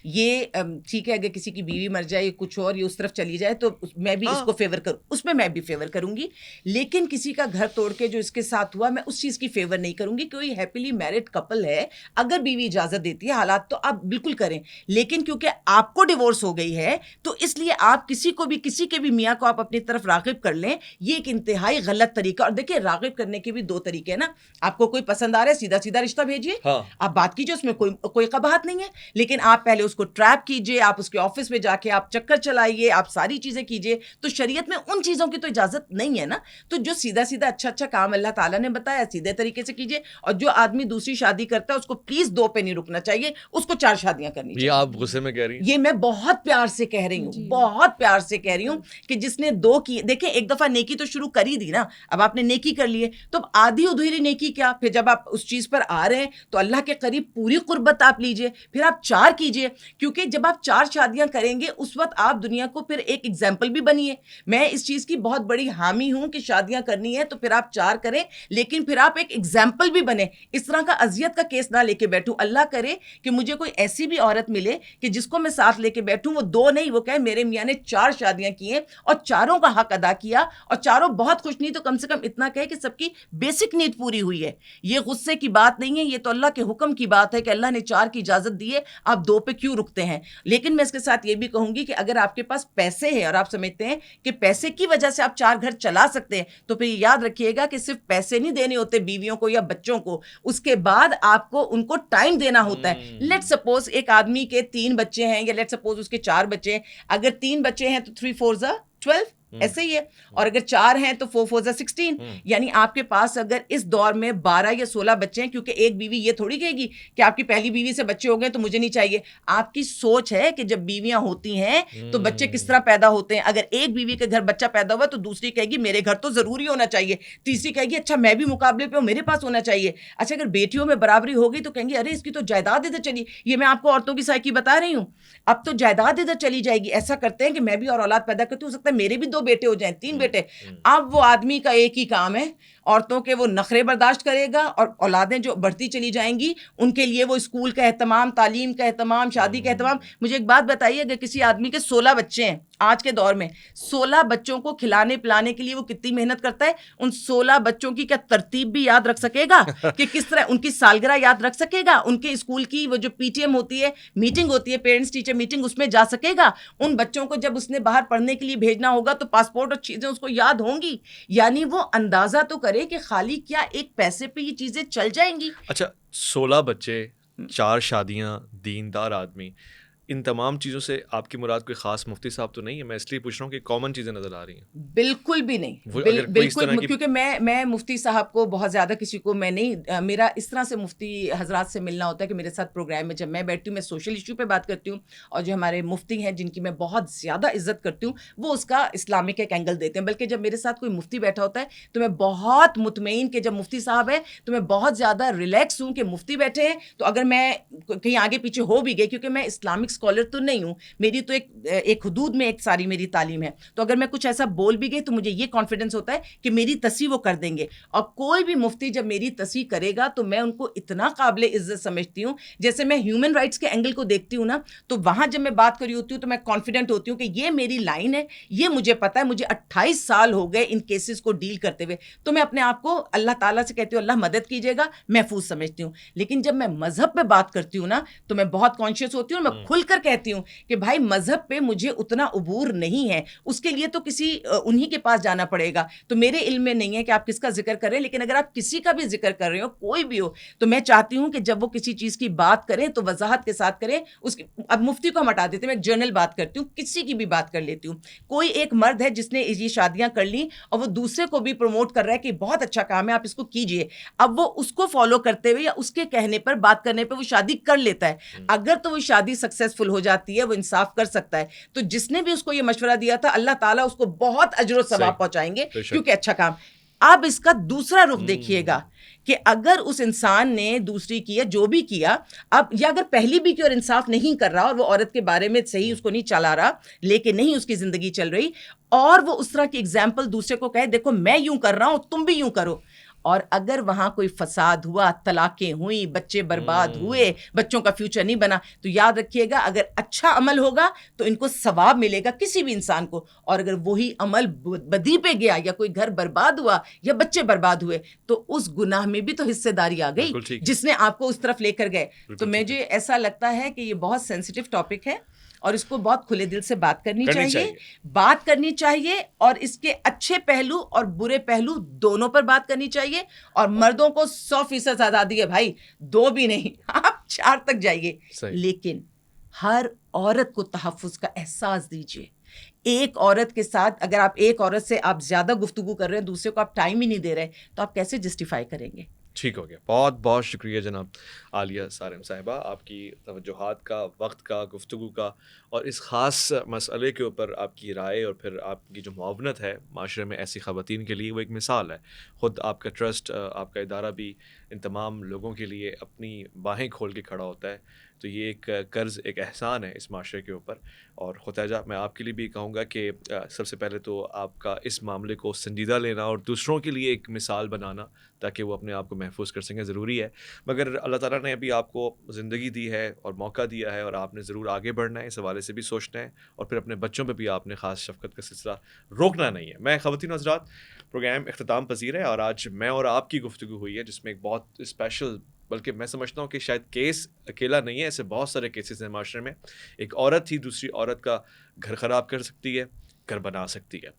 یہ ٹھیک ہے, اگر کسی کی بیوی مر جائے کچھ اور یہ اس طرف چلی جائے تو میں بھی اس کو فیور کروں, اس میں بھی فیور کروں گی. لیکن کسی کا گھر توڑ کے جو اس کے ساتھ ہوا, میں اس چیز کی فیور نہیں کروں گی. کوئی ہیپیلی میرڈ کپل ہے, اگر بیوی اجازت دیتی ہے حالات, تو آپ بالکل کریں. لیکن کیونکہ آپ کو ڈیورس ہو گئی ہے تو اس لیے آپ کسی کو بھی, کسی کے بھی میاں کو آپ اپنی طرف راغب کر لیں, یہ ایک انتہائی غلط طریقہ. اور دیکھیں راغب کرنے کے بھی دو طریقے ہیں نا. آپ کو کوئی پسند آ رہا ہے, سیدھا سیدھا رشتہ بھیجیے, آپ بات کیجیے, اس میں کوئی قباحت نہیں ہے. لیکن آپ پہلے اس کو ٹریپ کیجئے, آپ اس کے آفس میں جا کے آپ چکر چلائیے, آپ ساری چیزیں کیجئے. تو شریعت میں ان چیزوں کی تو اجازت نہیں ہے نا. تو جو سیدھا سیدھا اچھا کام اللہ تعالیٰ نے بتایا, سیدھے طریقے سے کیجئے. اور جو آدمی دوسری شادی کرتا ہے اس کو پلیز 2 پہ نہیں رکنا چاہیے, اس کو 4 شادیاں کرنی چاہیے. یہ آپ غصے میں کہہ رہی ہیں؟ یہ میں بہت پیار سے کہہ رہی ہوں, بہت پیار سے کہہ رہی ہوں کہ جس نے 2 کی, دیکھیں ایک دفعہ نیکی تو شروع کر ہی دی نا, اب آپ نے نیکی کر لی ہے, تو اب آدھی ادھوری نیکی کیا, پھر جب آپ اس چیز پر آ رہے ہیں تو اللہ کے قریب پوری قربت آپ لیجئے, پھر آپ 4 کیجئے. کیونکہ جب آپ 4 شادیاں کریں گے اس وقت آپ دنیا کو پھر ایک ایگزامپل بھی بنیے. میں اس چیز کی بہت بڑی حامی ہوں کہ شادیاں کرنی ہے تو پھر آپ 4 کریں, لیکن پھر آپ ایک ایگزامپل بھی بنے. اس طرح کا اذیت کا کیس نہ لے کے بیٹھوں. اللہ کرے کہ مجھے کوئی ایسی بھی عورت ملے کہ جس کو میں ساتھ لے کے بیٹھوں, وہ 2 نہیں, وہ کہے میرے میاں نے 4 شادیاں کی ہیں اور 4 کا حق ادا کیا, اور 4 بہت خوش, نہیں تو کم سے کم اتنا کہے کہ سب کی بیسک نیڈ پوری ہوئی ہے. یہ غصے کی بات نہیں ہے, یہ تو اللہ کے حکم کی بات ہے کہ اللہ نے 4 کی اجازت دی ہے, آپ 2 پہ کیوں رکتے ہیں. لیکن میں اس کے ساتھ یہ بھی کہوں گی کہ اگر آپ کے پاس پیسے ہیں اور آپ سمجھتے ہیں کہ پیسے کی وجہ سے آپ 4 گھر چلا سکتے ہیں, تو پھر یاد رکھیے گا کہ صرف پیسے نہیں دینے ہوتے بیویوں کو یا بچوں کو, اس کے بعد آپ کو ان کو ٹائم دینا ہوتا ہے. لیٹ سپوز ایک آدمی کے 3 بچے ہیں, یا لیٹ سپوز اس کے 4 بچے ہیں. اگر 3 بچے ہیں تو 3 4 12, ایسے ہی ہے. اور اگر 4 ہیں تو 4 4 16. یعنی آپ کے پاس اگر اس دور میں 12 یا 16 بچے ہیں, کیونکہ ایک بیوی یہ تھوڑی کہے گی کہ آپ کی پہلی بیوی سے بچے ہو گئے تو مجھے نہیں چاہیے. آپ کی سوچ ہے کہ جب بیویاں ہوتی ہیں تو بچے کس طرح پیدا ہوتے ہیں. اگر ایک بیوی کے گھر بچہ پیدا ہوا تو دوسری کہے گی میرے گھر تو ضروری ہونا چاہیے, تیسری کہے گی اچھا میں بھی مقابلے پہ ہوں, میرے پاس ہونا چاہیے. اچھا اگر بیٹیوں میں برابری ہوگی تو کہیں گے ارے اس کی تو جائیداد ادھر چلی. یہ میں آپ کو عورتوں کی سائیکی بتا رہی ہوں, اب تو جائیداد ادھر چلی جائے گی. ایسا کرتے ہیں کہ میں بھی اور اولاد پیدا کرتی ہوں, ہو سکتا ہے میرے بھی 2 بیٹے ہو جائیں, 3 بیٹے. اب وہ آدمی کا ایک ہی کام ہے, عورتوں کے وہ نخرے برداشت کرے گا, اور اولادیں جو بڑھتی چلی جائیں گی ان کے لیے وہ اسکول کا اہتمام, تعلیم کا اہتمام, شادی کا اہتمام. مجھے ایک بات بتائیے, اگر کسی آدمی کے 16 بچے ہیں آج کے دور میں, 16 بچوں کو کھلانے پلانے کے لیے وہ کتنی محنت کرتا ہے. ان 16 بچوں کی کیا ترتیب بھی یاد رکھ سکے گا کہ کس طرح ان کی سالگرہ یاد رکھ سکے گا, ان کے اسکول کی وہ جو پی ٹی ایم ہوتی ہے, میٹنگ ہوتی ہے, پیرنٹس ٹیچر میٹنگ, اس میں جا سکے گا. ان بچوں کو جب اس نے باہر پڑھنے کے لیے بھیجنا ہوگا تو پاسپورٹ اور چیزیں اس کو یاد ہوں گی. یعنی وہ اندازہ تو کرے کہ خالی کیا ایک پیسے پہ یہ چیزیں چل جائیں گی. اچھا 16 بچے, 4 شادیاں, دیندار آدمی, ان تمام چیزوں سے آپ کی مراد کوئی خاص مفتی صاحب تو نہیں ہے؟ میں اس لیے پوچھ رہا ہوں کہ کامن چیزیں نظر آ رہی ہیں. بالکل بھی نہیں, بالکل, کیونکہ میں مفتی صاحب کو بہت زیادہ کسی کو میں نہیں, میرا اس طرح سے مفتی حضرات سے ملنا ہوتا ہے کہ میرے ساتھ پروگرام میں جب میں بیٹھتی ہوں میں سوشل ایشو پہ بات کرتی ہوں, اور جو ہمارے مفتی ہیں جن کی میں بہت زیادہ عزت کرتی ہوں وہ اس کا اسلامک ایک اینگل دیتے ہیں. بلکہ جب میرے ساتھ کوئی مفتی بیٹھا ہوتا ہے تو میں بہت مطمئن کہ جب مفتی صاحب ہے تو میں بہت زیادہ ریلیکس ہوں کہ مفتی بیٹھے ہیں, تو اگر میں کہیں آگے پیچھے ہو بھی گئی, کیونکہ میں اسلامک اسکالر تو نہیں ہوں, میری تو ایک حدود میں ایک ساری میری تعلیم ہے, تو اگر میں کچھ ایسا بول بھی گئی تو مجھے یہ کانفیڈنس ہوتا ہے کہ میری تصحیح وہ کر دیں گے. اور کوئی بھی مفتی جب میری تصحیح کرے گا تو میں ان کو اتنا قابل عزت سمجھتی ہوں. جیسے میں ہیومن رائٹس کے اینگل کو دیکھتی ہوں نا, تو وہاں جب میں بات کری ہوتی ہوں تو میں کانفیڈنٹ ہوتی ہوں کہ یہ میری لائن ہے, یہ مجھے پتا ہے, مجھے 28 سال ہو گئے ان کیسز کو ڈیل کرتے ہوئے, تو میں اپنے آپ کو اللہ تعالیٰ سے کہتی ہوں اللہ مدد کیجیے گا, محفوظ سمجھتی ہوں. لیکن جب میں مذہب پہ بات کرتی ہوں نا تو میں بہت کانشیس ہوتی ہوں, میں کھل کر کہتی ہوں کہ بھائی مذہب پہ مجھے اتنا عبور نہیں ہے, اس کے لیے تو کسی انہی کے پاس جانا پڑے گا. تو میرے علم میں نہیں ہے کہ آپ کس کا ذکر کر رہے ہیں, لیکن اگر آپ کسی کا بھی ذکر کر رہے ہو, کوئی بھی ہو, تو میں چاہتی ہوں کہ جب وہ کسی چیز کی بات کریں تو وضاحت کے ساتھ کریں. اس کی اب مفتی کو ہم ہٹا دیتے ہیں, میں ایک جنرل بات کرتی ہوں, کسی کی بھی بات کر لیتی ہوں. کوئی ایک مرد ہے جس نے یہ شادیاں کر لیں اور وہ دوسرے کو بھی پروموٹ کر رہا ہے کہ بہت اچھا کام ہے, آپ اس کو کیجئے. اب وہ اس کو فالو کرتے ہوئے یا اس کے کہنے پر, بات کرنے پہ وہ شادی کر لیتا ہے. اگر تو وہ شادی سکسیسفل ہو جاتی ہے, وہ انصاف کر سکتا ہے. تو جس نے بھی اس کو یہ مشورہ دیا تھا, اللہ تعالیٰ اس کو بہت اجر و ثواب پہنچائیں گے, کیونکہ اچھا کام. اب اس کا دوسرا رخ دیکھیے گا کہ اگر اس انسان نے دوسری کی یا جو بھی کیا, اب یا اگر پہلی بھی کی اور انصاف نہیں کر رہا, اور وہ عورت کے بارے میں صحیح اس کو نہیں چلا رہا, لیکن نہیں اس کی زندگی چل رہی, اور وہ اس طرح کی اگزامپل دوسرے کو کہے دیکھو میں یوں کر رہا ہوں تم بھی یوں کرو, اور اگر وہاں کوئی فساد ہوا, طلاقیں ہوئیں, بچے برباد ہوئے, بچوں کا فیوچر نہیں بنا, تو یاد رکھیے گا اگر اچھا عمل ہوگا تو ان کو ثواب ملے گا, کسی بھی انسان کو. اور اگر وہی عمل بدی پہ گیا, یا کوئی گھر برباد ہوا یا بچے برباد ہوئے, تو اس گناہ میں بھی تو حصے داری آ گئی جس نے آپ کو اس طرف لے کر گئے. تو مجھے ایسا لگتا ہے کہ یہ بہت سینسیٹیو ٹاپک ہے, اور اس کو بہت کھلے دل سے بات کرنی چاہیے, اور اس کے اچھے پہلو اور برے پہلو دونوں پر بات کرنی چاہیے. اور مردوں کو 100% آزادی ہے بھائی, 2 بھی نہیں, آپ 4 تک جائیے, لیکن ہر عورت کو تحفظ کا احساس دیجیے. ایک عورت کے ساتھ اگر آپ ایک عورت سے آپ زیادہ گفتگو کر رہے ہیں, دوسرے کو آپ ٹائم ہی نہیں دے رہے, تو آپ کیسے جسٹیفائی کریں گے؟ ٹھیک ہو گیا. بہت بہت شکریہ جناب عالیہ سارم صاحبہ, آپ کی توجہات کا, وقت کا, گفتگو کا, اور اس خاص مسئلے کے اوپر آپ کی رائے, اور پھر آپ کی جو معاونت ہے معاشرے میں ایسی خواتین کے لیے, وہ ایک مثال ہے. خود آپ کا ٹرسٹ, آپ کا ادارہ بھی ان تمام لوگوں کے لیے اپنی باہیں کھول کے کھڑا ہوتا ہے. تو یہ ایک قرض, ایک احسان ہے اس معاشرے کے اوپر. اور خطیجہ, میں آپ کے لیے بھی کہوں گا کہ سب سے پہلے تو آپ کا اس معاملے کو سنجیدہ لینا اور دوسروں کے لیے ایک مثال بنانا تاکہ وہ اپنے آپ کو محفوظ کر سکیں, ضروری ہے. مگر اللہ تعالیٰ نے ابھی آپ کو زندگی دی ہے اور موقع دیا ہے, اور آپ نے ضرور آگے بڑھنا ہے, اس حوالے سے بھی سوچنا ہے, اور پھر اپنے بچوں پہ بھی آپ نے خاص شفقت کا سلسلہ روکنا نہیں ہے. میں خواتین حضرات, پروگرام اختتام پذیر ہے, اور آج میں اور آپ کی گفتگو ہوئی ہے جس میں ایک بہت اسپیشل, بلکہ میں سمجھتا ہوں کہ شاید کیس اکیلا نہیں ہے, ایسے بہت سارے کیسز ہیں معاشرے میں. ایک عورت ہی دوسری عورت کا گھر خراب کر سکتی ہے, گھر بنا سکتی ہے,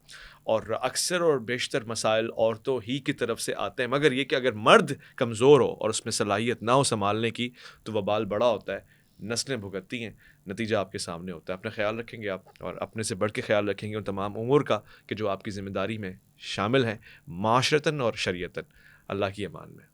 اور اکثر اور بیشتر مسائل عورتوں ہی کی طرف سے آتے ہیں. مگر یہ کہ اگر مرد کمزور ہو اور اس میں صلاحیت نہ ہو سنبھالنے کی, تو وبال بڑا ہوتا ہے, نسلیں بھگتتی ہیں, نتیجہ آپ کے سامنے ہوتا ہے. اپنا خیال رکھیں گے آپ, اور اپنے سے بڑھ کے خیال رکھیں گے ان تمام امور کا کہ جو آپ کی ذمہ داری میں شامل ہیں, معاشرتاً اور شریعتاً. اللہ کی امان میں.